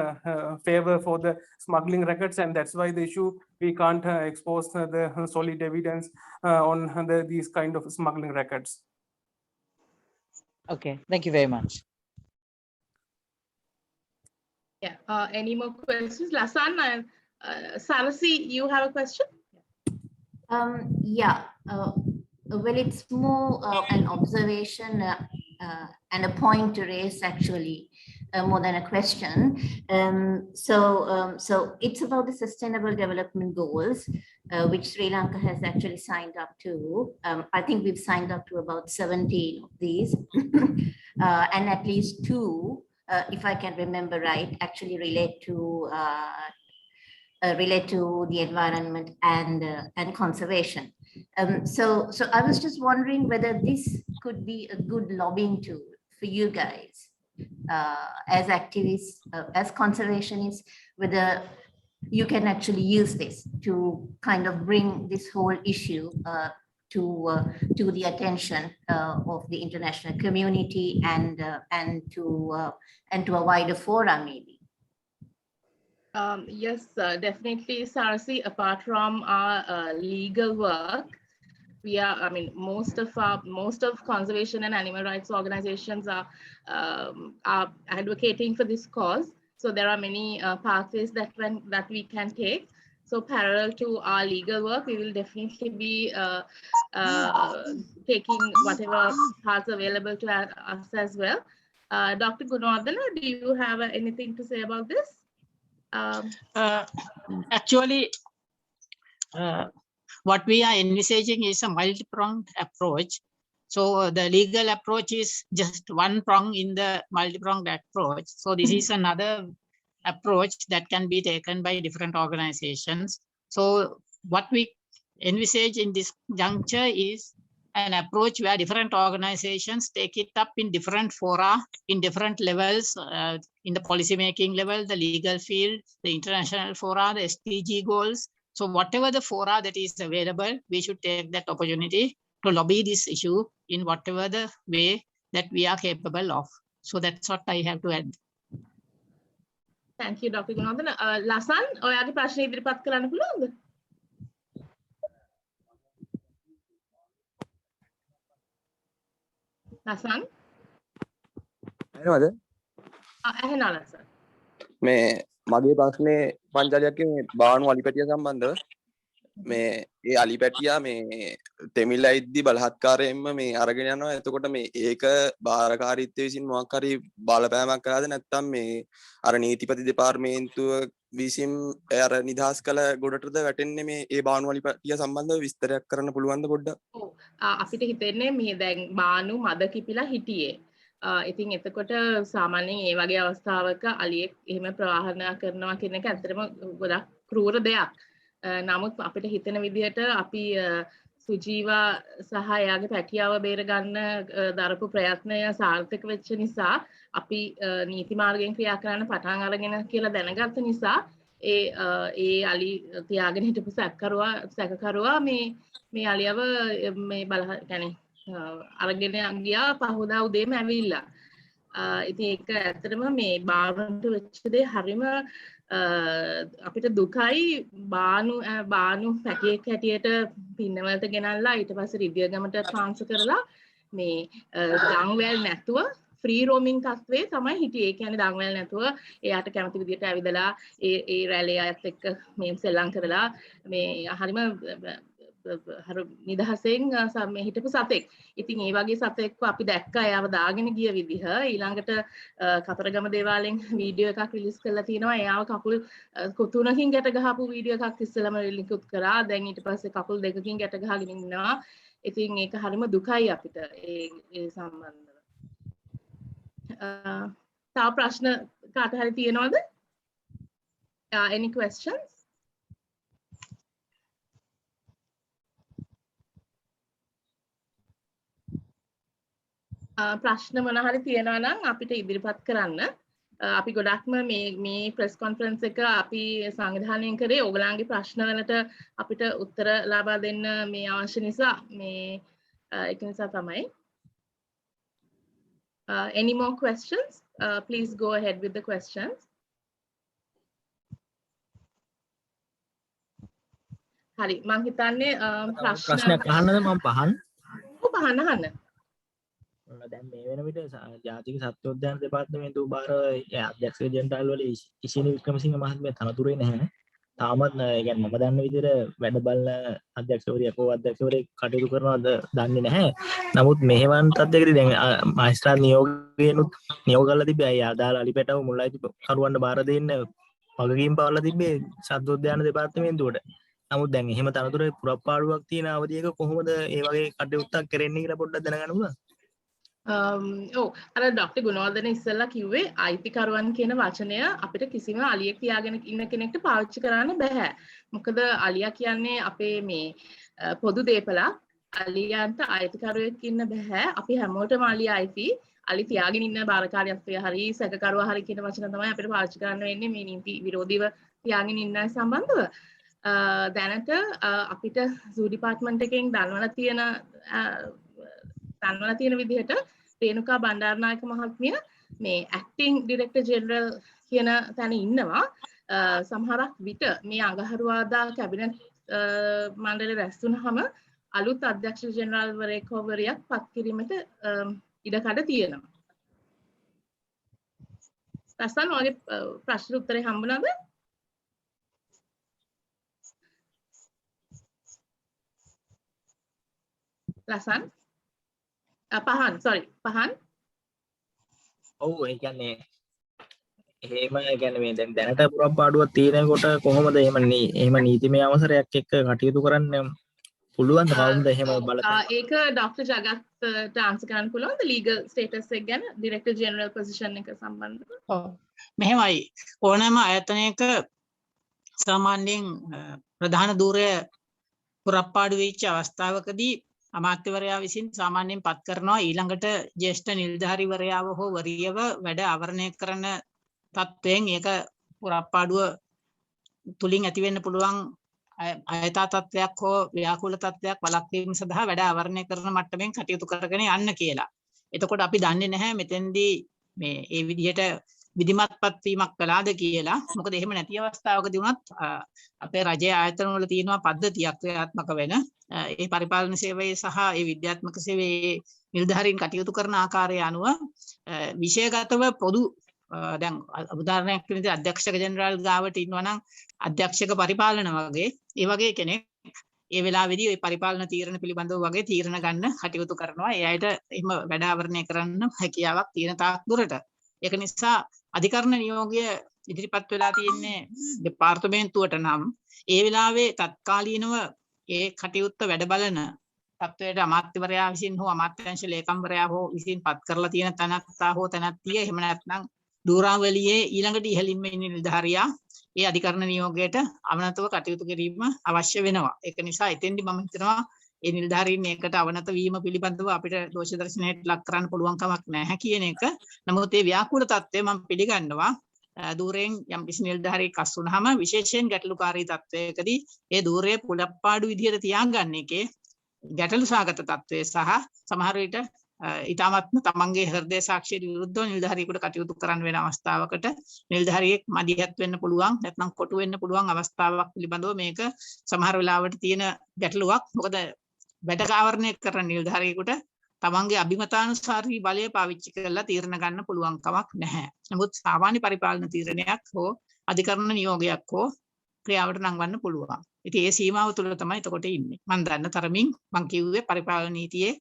favor for the smuggling records, and that's why the issue we can't expose the solid evidence on these kind of smuggling records. Okay, thank you very much. Yeah. Any more questions? Lasan and Sarasi, you have a question? Yeah. Well, it's more an observation and a point to raise, actually, more than a question. So it's about the Sustainable Development Goals, which Sri Lanka has actually signed up to. I think we've signed up to about 17 of these, and at least 2, if I can remember right, actually relate to the environment and conservation. So I was just wondering whether this could be a good lobbying tool for you guys as activists, as conservationists, whether you can actually use this to kind of bring this whole issue to the attention of the international community and to a wider forum, maybe. Yes, definitely, Sarasi. Apart from our legal work, we are, I mean, most of conservation and animal rights organizations are advocating for this cause. So there are many pathways that we can take. So parallel to our legal work, we will definitely be taking whatever paths available to us as well. Dr. Gunawardana, do you have anything to say about this? Actually, what we are envisaging is a multi-pronged approach. So the legal approach is just one prong in the multi-pronged approach. So this is another approach that can be taken by different organizations. So what we envisage in this juncture is an approach where different organizations take it up in different fora, in different levels, in the policy making level, the legal field, the international fora, the SDG goals. So whatever the fora that is available, we should take that opportunity to lobby this issue in whatever the way that we are capable of. So that's what I have to add. Thank you, Dr. Gunawardana. Lasan, ඔයාගේ ප්‍රශ්න ඉදිරිපත් කරන්න පුළුවන්ද? Lasan? ඇහෙනවද? ඇහෙනවා Lasan. මේ මගේ ප්‍රශ්නේ පංචාලියක් මේ බාණු අලිපැටිය සම්බන්ධව මේ ඒ අලිපැටියා මේ තෙමිල්ලා ඉද්දි බලහත්කාරයෙන්ම මේ අරගෙන යනවා. එතකොට මේ ඒක බාරකාරීත්වය විසින් මොකක් හරි බලපෑමක් කරාද නැත්නම් මේ අර නීතිපති දෙපාර්තමේන්තුව විසින් අර නිදහස් කළ ගොඩටද වැටෙන්නේ මේ ඒ බාණු අලිපැටිය සම්බන්ධව විස්තරයක් කරන්න පුළුවන්ද පොඩ්ඩක්? ඔව් අපිට හිතෙන්නේ මේ දැන් බාණු මද කිපිලා හිටියේ. ඉතින් එතකොට සාමාන්‍යයෙන් ඒ වගේ අවස්ථාවක අලියෙක් එහෙම ප්‍රවාහනය කරනවා කියන එක ඇත්තටම ගොඩක් ක්‍රූර දෙයක්. නමුත් අපිට හිතෙන විදිහට අපි සුජීවා සහ එයාගේ පැටියාව බේර ගන්න දරපු ප්‍රයත්නය සාර්ථක වෙච්ච නිසා අපි නීති මාර්ගයෙන් ක්‍රියා කරන්න පටන් අරගෙන කියලා දැනගත්ත නිසා ඒ අලි තියාගෙන හිටපු සැකකරුවා මේ අලියව මේ يعني අරගෙන ගියා පහුදා උදේම ඇවිල්ලා. ඉතින් ඒක ඇත්තටම මේ බානුන්ට වෙච්ච දේ හරිම අපිට දුකයි. බානු පැටියෙක් හැටියට පින්නවලට ගෙනල්ලා ඊට පස්සේ රිදියගමට ට්‍රාන්ස්ෆර් කරලා මේ දන්වැල් නැතුව ෆ්‍රී රෝමින් තත්ත්වයේ තමයි හිටියේ. ඒ කියන්නේ දන්වැල් නැතුව එයාට කැමති විදියට ඇවිදලා ඒ රැළේ අයත් එක්ක මේ සෙල්ලම් කරලා මේ හරිම නිදහසෙන් මේ හිටපු සතෙක්. ඉතින් ඒ වගේ සතෙක්ව අපි දැක්කා එයාව දාගෙන ගිය විදිහ. ඊළඟට කතරගම දේවාලෙන් වීඩියෝ එකක් රිලීස් කරලා තිනවා. එයාව කකුල් තුනකින් ගැට ගහපු වීඩියෝ එකක් ඉස්සෙල්ලාම රිලීස් කරා. දැන් ඊට පස්සේ කකුල් දෙකකින් ගැට ගහගෙන ඉන්නවා. ඉතින් ඒක හරිම දුකයි අපිට ඒ සම්බන්ධව. තව ප්‍රශ්න කාට හරි තියෙනවද? Any questions? ප්‍රශ්න මොන හරි තියෙනවා නම් අපිට ඉදිරිපත් කරන්න. අපි ගොඩක්ම මේ ප්‍රෙස් කොන්ෆරන්ස් එක අපි සංවිධානය කරේ ඕගොල්ලන්ගේ ප්‍රශ්න වලට අපිට උත්තර ලබා දෙන්න මේ අවශ්‍ය නිසා මේ ඒක නිසා තමයි. Any more questions? Please go ahead with the questions. හරි මම හිතන්නේ ප්‍රශ්නයක් අහන්නද මම පහන්? ඔව් පහන් අහන්න. දැන් මේ වෙන විට ජාතික සත්වෝද්‍යාන දෙපාර්තමේන්තුව බාර අධ්‍යක්ෂ ජෙනරාල් වල ඉසිනි වික්‍රමසිංහ මහත්මයා තනතුරේ නැහැ. තාමත් يعني මම දන්න විදිහට වැඩ බලන අධ්‍යක්ෂවරියක් හෝ අධ්‍යක්ෂවරයෙක් කටයුතු කරනවද දන්නේ නැහැ. නමුත් මෙහෙවන් තත්ත්වයකදී දැන් මහේස්ත්‍රාත් නියෝගයෙන්ුත් නියෝග කරලා තිබ්බේ අය අදාළ අලිපැටව මුල්ලයිති කරුවන්ට බාර දෙන්න වගකීම් පවරලා තිබ්බේ සත්වෝද්‍යාන දෙපාර්තමේන්තුවට. නමුත් දැන් එහෙම තනතුරේ පුරප්පාඩුවක් තියෙන අවධියක කොහොමද ඒ වගේ කටයුත්තක් කරන්නේ කියලා පොඩ්ඩක් දැනගන්න පුළුවන්ද? අර ඩොක්ටර් ගුණවර්ධන ඉස්සෙල්ලා කිව්වේ අයිතිකරුවන් කියන වචනය අපිට කිසිම අලියෙක් තියාගෙන ඉන්න කෙනෙක්ට පාවිච්චි කරන්න බෑ. මොකද අලියා කියන්නේ අපේ මේ පොදු දේපලක්. අලියන්ට අයිතිකරුවෙක් ඉන්න බෑ. අපි හැමෝටම අලිය අයිති. අලි තියාගෙන ඉන්න බාරකාරියත්වය හරි සැකකරුවා හරි කියන වචන තමයි අපිට පාවිච්චි කරන්න වෙන්නේ මේ නීති විරෝධීව තියාගෙන ඉන්න සම්බන්ධව. දැනට අපිට සූ ඩිපාර්ට්මන්ට් එකෙන් දන්වලා තියෙන විදිහට රේණුකා බණ්ඩාරනායක මහත්මිය මේ ඇක්ටිං ඩිරෙක්ටර් ජෙනරල් කියන තැන ඉන්නවා. සමහරක් විට මේ අඟහරුවාදා කැබිනට් මණ්ඩලය රැස් වුණාම අලුත් අධ්‍යක්ෂ ජෙනරාල්වරයෙක් වරියක් පත් කිරීමට ඉඩකඩ තියෙනවා. රසන් ඔයගේ ප්‍රශ්න උත්තරේ හම්බුණාද? රසන් පහන් පහන්. ඔව් ඒ කියන්නේ එහෙම කියන්නේ මේ දැන් දැනට පුරප්පාඩුවක් තියෙනකොට කොහොමද එහෙම නීතිමය අවසරයක් එක්ක කටයුතු කරන්න පුළුවන්ද? කවුරුද එහෙම බලන්න? ඒක ඩොක්ටර් ජගත්ට ආන්සර් කරන්න පුළුවන්ද ලීගල් ස්ටේටස් එක ගැන ඩිරෙක්ටර් ජෙනරල් පොසිෂන් එක සම්බන්ධව? මෙහෙමයි ඕනෑම ආයතනයක සාමාන්‍යයෙන් ප්‍රධාන ධූරය පුරප්පාඩු වෙච්ච අවස්ථාවකදී අමාත්‍යවරයා විසින් සාමාන්‍යයෙන් පත් කරනවා ඊළඟට ජ්‍යෙෂ්ඨ නිලධාරීවරයාව හෝ වරියව වැඩ ආවරණය කරන තත්වයෙන් ඒක පුරප්පාඩුව තුලින් ඇති වෙන්න පුළුවන් අයථා තත්ත්වයක් හෝ ව්‍යාකූල තත්ත්වයක් වළක්වීම සඳහා වැඩ ආවරණය කරන මට්ටමින් කටයුතු කරගෙන යන්න කියලා. එතකොට අපි දන්නේ නැහැ මෙතෙන්දී මේ ඒ විදිහට විධිමත්පත් වීමක් කළාද කියලා. මොකද එහෙම නැති අවස්ථාවකදී වුණත් අපේ රජයේ ආයතන වල තියෙනවා පද්ධතියක් ක්‍රියාත්මක වෙන. ඒ පරිපාලන සේවයේ සහ ඒ විද්‍යාත්මක සේවයේ නිලධාරීන් කටයුතු කරන ආකාරය අනුව විෂයගතව පොදු දැන් උදාහරණයක් විදිහට අධ්‍යක්ෂක ජෙනරාල් ගාවට ඉන්නවා නම් අධ්‍යක්ෂක පරිපාලන වගේ ඒ වගේ කෙනෙක් ඒ වෙලාවේදී ওই පරිපාලන තීරණ පිළිබඳව වගේ තීරණ ගන්න කටයුතු කරනවා. ඒ අයට එහෙම වැඩ ආවරණය කරන්න හැකියාවක් තියෙන තාක් දුරට. ඒක නිසා අධිකරණ නියෝගය ඉදිරිපත් වෙලා තියෙන්නේ දෙපාර්තමේන්තුවට නම් ඒ වෙලාවේ තත්කාලීනව ඒ කටයුත්ත වැඩ බලන තත්වයට අමාත්‍යවරයා විසින් හෝ අමාත්‍යාංශ ලේකම්වරයා හෝ විසින් පත් කරලා තියෙන තැනත්තා හෝ තැනැත්තිය එහෙම නැත්නම් දූරාවලියේ ඊළඟට ඉහළින්ම ඉන්න නිලධාරියා ඒ අධිකරණ නියෝගයට අවනතව කටයුතු කිරීම අවශ්‍ය වෙනවා. ඒක නිසා එතෙන්දි මම හිතනවා ඒ නිලධාරීන් ඒකට අවනත වීම පිළිබඳව අපිට දෝෂ දර්ශනයට ලක් කරන්න පුළුවන් කමක් නැහැ කියන එක. නමුත් මේ ව්‍යාකූල තත්ත්වය මම පිළිගන්නවා. දූරයෙන් යම් කිසි නිලධාරියෙක් අස් වුනහම විශේෂයෙන් ගැටලුකාරී තත්ත්වයකදී ඒ දූරයේ පුලප්පාඩු විදිහට තියාගන්න එකේ ගැටලු සාගත තත්ත්වය සහ සමහර විට ඊටමත්ම තමන්ගේ හෘදය සාක්ෂියට විරුද්ධව නිලධාරියෙකුට කටයුතු කරන්න වෙන අවස්ථාවකට නිලධාරියෙක් මදිහත් වෙන්න පුළුවන් නැත්නම් කොටු වෙන්න පුළුවන් අවස්ථාවක් පිළිබඳව මේක සමහර වෙලාවට තියෙන ගැටලුවක්. මොකද වැඩ ආවරණය කරන නිලධාරියෙකුට තමන්ගේ අභිමතානුසාරී බලය පාවිච්චි කරලා තීරණ ගන්න පුළුවන් කමක් නැහැ. නමුත් සාමාන්‍ය පරිපාලන තීරණයක් හෝ අධිකරණ නියෝගයක් හෝ ක්‍රියාවට නංවන්න පුළුවන්. ඉතින් ඒ සීමාව තුළ තමයි එතකොට ඉන්නේ. මම දන්න තරමින් මම කිව්වේ පරිපාලන නීතියේ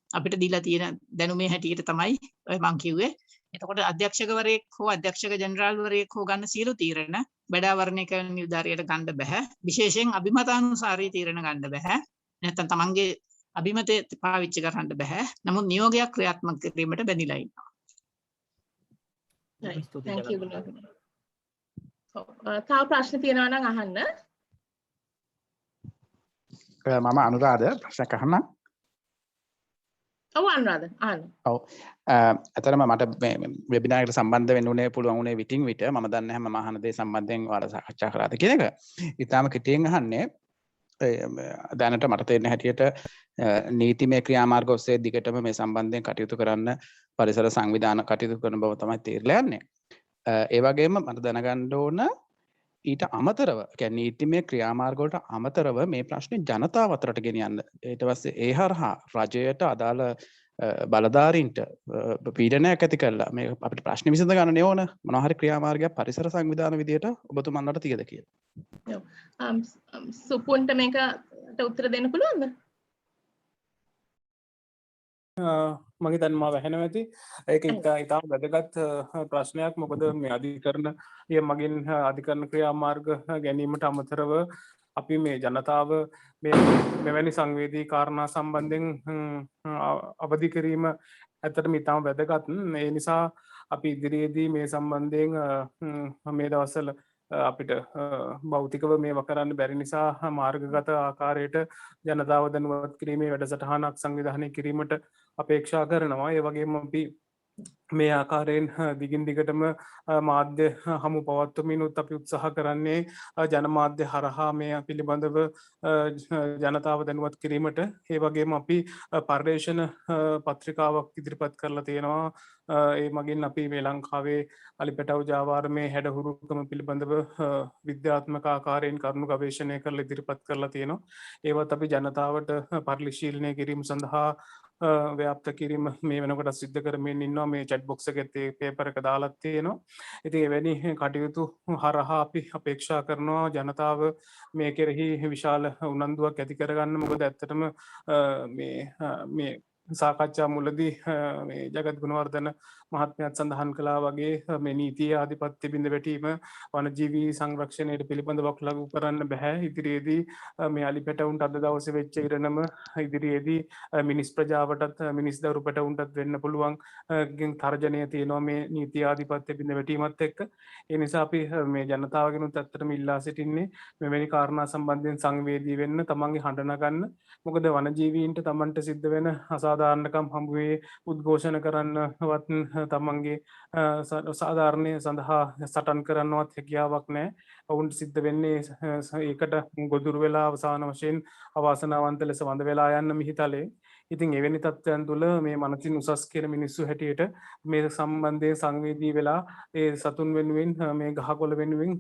අපිට දීලා තියෙන දැනුමේ හැටියට තමයි මම කිව්වේ. එතකොට අධ්‍යක්ෂකවරයෙක් හෝ අධ්‍යක්ෂක ජෙනරාල්වරයෙක් හෝ ගන්න සියලු තීරණ වැඩ ආවරණය කරන නිලධාරියට ගන්න බෑ. විශේෂයෙන් අභිමතානුසාරී තීරණ ගන්න බෑ. නැත්නම් තමන්ගේ අභිමතය පාවිච්චි කරන්න බෑ. නමුත් නියෝගයක් ක්‍රියාත්මක කිරීමට බැඳිලා ඉන්නවා. Thank you. තව ප්‍රශ්න තියෙනවා නම් අහන්න. මම අනුරාධ ප්‍රශ්නයක් අහන්න. ඔව් අනුරාධ අහන්න. ඔව්. අතරම මට මේ වෙබිනාර් එකට සම්බන්ධ වෙන්න උනේ පුළුවන් උනේ විටින් විට. මම දන්නේ නැහැ මම අහන දේ සම්බන්ධයෙන් ඔයාලා සාකච්ඡා කරාද කියන එක. ඊටාම කෙටියෙන් අහන්නේ දැනට මට තේරෙන හැටියට නීතිමය ක්‍රියාමාර්ග ඔස්සේ දිගටම මේ සම්බන්ධයෙන් කටයුතු කරන්න පරිසර සංවිධාන කටයුතු කරන බව තමයි තේරලා යන්නේ. ඒ වගේම මට දැනගන්න ඕන ඊට අමතරව කියන්නේ නීතිමය ක්‍රියාමාර්ග වලට අමතරව මේ ප්‍රශ්නේ ජනතාව අතරට ගෙනියන්න. ඊට පස්සේ ඒ හරහා රජයට අදාළ බලධාරීන්ට පීඩනයක් ඇති කරලා මේ අපිට ප්‍රශ්න විසඳ ගන්න ඕන මොනවා හරි ක්‍රියාමාර්ගයක් පරිසර සංවිධාන විදියට ඔබතුමන්ලට තියද කියලා. සුපුන්ට මේකට උත්තර දෙන්න පුළුවන්ද? මගේ තන් මා වැහෙනවා ඇති. ඒක ඉතාම වැදගත් ප්‍රශ්නයක්. මොකද මේ අධිකරණ මගින් අධිකරණ ක්‍රියාමාර්ග ගැනීමට අමතරව අපි මේ ජනතාව මෙවැනි සංවේදී කාරණා සම්බන්ධයෙන් අවදි කිරීම ඇත්තටම ඉතාම වැදගත්. ඒ නිසා අපි ඉදිරියේදී මේ සම්බන්ධයෙන් මේ දවස්වල අපිට භෞතිකව මේවා කරන්න බැරි නිසා මාර්ගගත ආකාරයට ජනතාව දැනුවත් කිරීමේ වැඩසටහනක් සංවිධානය කිරීමට අපේක්ෂා කරනවා. ඒ වගේම අපි මේ ආකාරයෙන් දිගින් දිගටම මාධ්‍ය හමු පවත්වමිනුත් අපි උත්සාහ කරන්නේ ජනමාධ්‍ය හරහා මේ පිළිබඳව ජනතාව දැනුවත් කිරීමට. ඒ වගේම අපි පර්යේෂණ පත්‍රිකාවක් ඉදිරිපත් කරලා තියෙනවා. ඒ මගින් අපි මේ ලංකාවේ අලිපැටව් ජාවාරමේ හැඩහුරුකම පිළිබඳව විද්‍යාත්මක ආකාරයෙන් කරුණු ගවේෂණය කරලා ඉදිරිපත් කරලා තියෙනවා. ඒවත් අපි ජනතාවට පරිශීලනය කිරීම සඳහා ව්‍යාප්ත කිරීම මේ වෙනකොට සිද්ධ කරමින් ඉන්නවා. මේ chat box එකේ පේපර් එක දාලා තියෙනවා. ඉතින් එවැනි කටයුතු හරහා අපි අපේක්ෂා කරනවා ජනතාව මේ කෙරෙහි විශාල උනන්දුවක් ඇති කරගන්න. මොකද ඇත්තටම මේ සාකච්ඡා මුලදී මේ ජගත් ගුණවර්ධන මහත්මයාත් සඳහන් කළා වගේ මේ නීතිය ආධිපත්‍ය බිඳ වැටීම වනජීවී සංරක්ෂණයට පිළිබඳව ලඝු කරන්න බෑ. ඉදිරියේදී මේ අලි පැටවුන්ට අද දවසේ වෙච්ච ඉරණම ඉදිරියේදී මිනිස් ප්‍රජාවටත් මිනිස් දරු පැටවුන්ටත් වෙන්න පුළුවන් තර්ජනය තියෙනවා මේ නීතිය ආධිපත්‍ය බිඳ වැටීමත් එක්ක. ඒ නිසා අපි මේ ජනතාවගෙනුත් ඇත්තටම ඉල්ලා සිටින්නේ මෙවැනි කාරණා සම්බන්ධයෙන් සංවේදී වෙන්න, තමන්ගේ හඬ නගන්න. මොකද වනජීවීන්ට තමන්ට සිද්ධ වෙන අසාධාරණකම් හමුවේ උද්ඝෝෂණ කරන්නවත් තමන්ගේ සාධාරණය සඳහා සටන් කරන්නවත් හැකියාවක් නැහැ. ඔවුන්ට සිද්ධ වෙන්නේ ඒකට ගොදුරු වෙලා අවසාන වශයෙන් අවාසනාවන්ත ලෙස වඳ වෙලා යන්න මිහිතලේ. ඉතින් එවැනි තත්ත්වයන් තුළ මේ මනසින් උසස් කියන මිනිස්සු හැටියට මේ සම්බන්ධයෙන් සංවේදී වෙලා ඒ සතුන් වෙනුවෙන් මේ ගහකොළ වෙනුවෙන්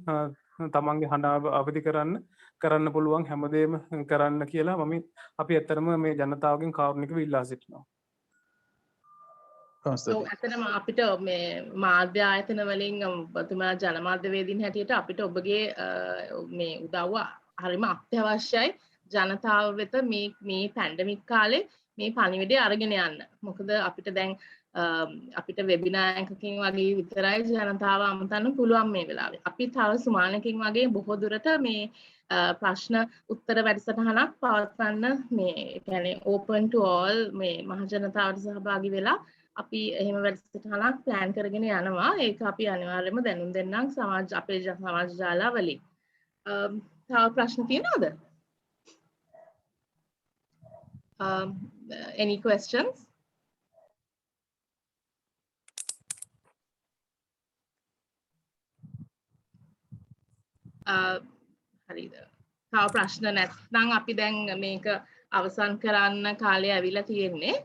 තමන්ගේ හඬ අවදි කරන්න පුළුවන් හැමදේම කරන්න කියලා මම අපි ඇත්තටම මේ ජනතාවගෙන් කාරුණිකව ඉල්ලා සිටිනවා. ඇත්තටම අපිට මේ මාධ්‍ය ආයතන වලින් ඔබතුමා ජනමාධ්‍යවේදීන් හැටියට අපිට ඔබගේ මේ උදව්ව හරිම අත්‍යවශ්‍යයි ජනතාව වෙත මේ පැන්ඩමික් කාලේ මේ පණිවිඩය අරගෙන යන්න. මොකද අපිට දැන් අපිට වෙබිනාර් එකකින් වගේ විතරයි ජනතාව අමතන්න පුළුවන් මේ වෙලාවේ. අපි තව සුමානකින් වගේ බොහෝ දුරට මේ ප්‍රශ්න උත්තර වැඩසටහනක් පවත්වන්න මේ කියන්නේ open to all මේ මහ ජනතාවට සහභාගී වෙලා අපි එහෙම වැඩසටහනක් ප්ලෑන් කරගෙන යනවා. ඒක අපි අනිවාර්යයෙන්ම දැනුම් දෙන්නම් අපේ සමාජ ජාලා වලින්. තව ප්‍රශ්න තියෙනවද? Any questions? හරිද? තව ප්‍රශ්න නැත්නම් අපි දැන් මේක අවසන් කරන්න කාලය ඇවිල්ලා තියෙන්නේ.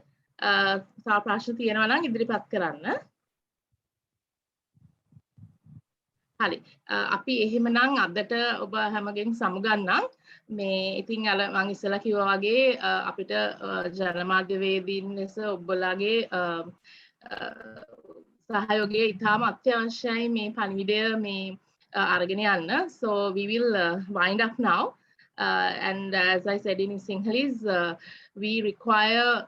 තව ප්‍රශ්න තියෙනවා නම් ඉදිරිපත් කරන්න. හරි. අපි එහෙමනම් අදට ඔබ හැමගෙන් සමුගන්නම්. මේ ඉතින් අර මම ඉස්සෙල්ලා කිව්වා වගේ අපිට ජනමාධ්‍යවේදීන් ලෙස ඔබලාගේ සහයෝගය ඉතාම අත්‍යවශ්‍යයි මේ පණිවිඩය මේ අරගෙන යන්න. So we will wind up now. And as I said in Sinhalese, we require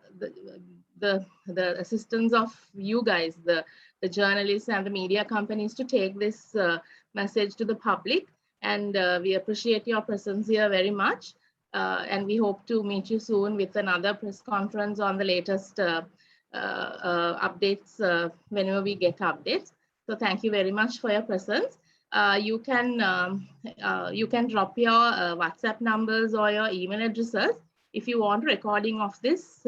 the assistance of you guys, the journalists and the media companies to take this message to the public. And we appreciate your presence here very much. And we hope to meet you soon with another press conference on the latest updates whenever we get updates. So thank you very much for your presence. You can drop your WhatsApp numbers or your email addresses if you want recording of this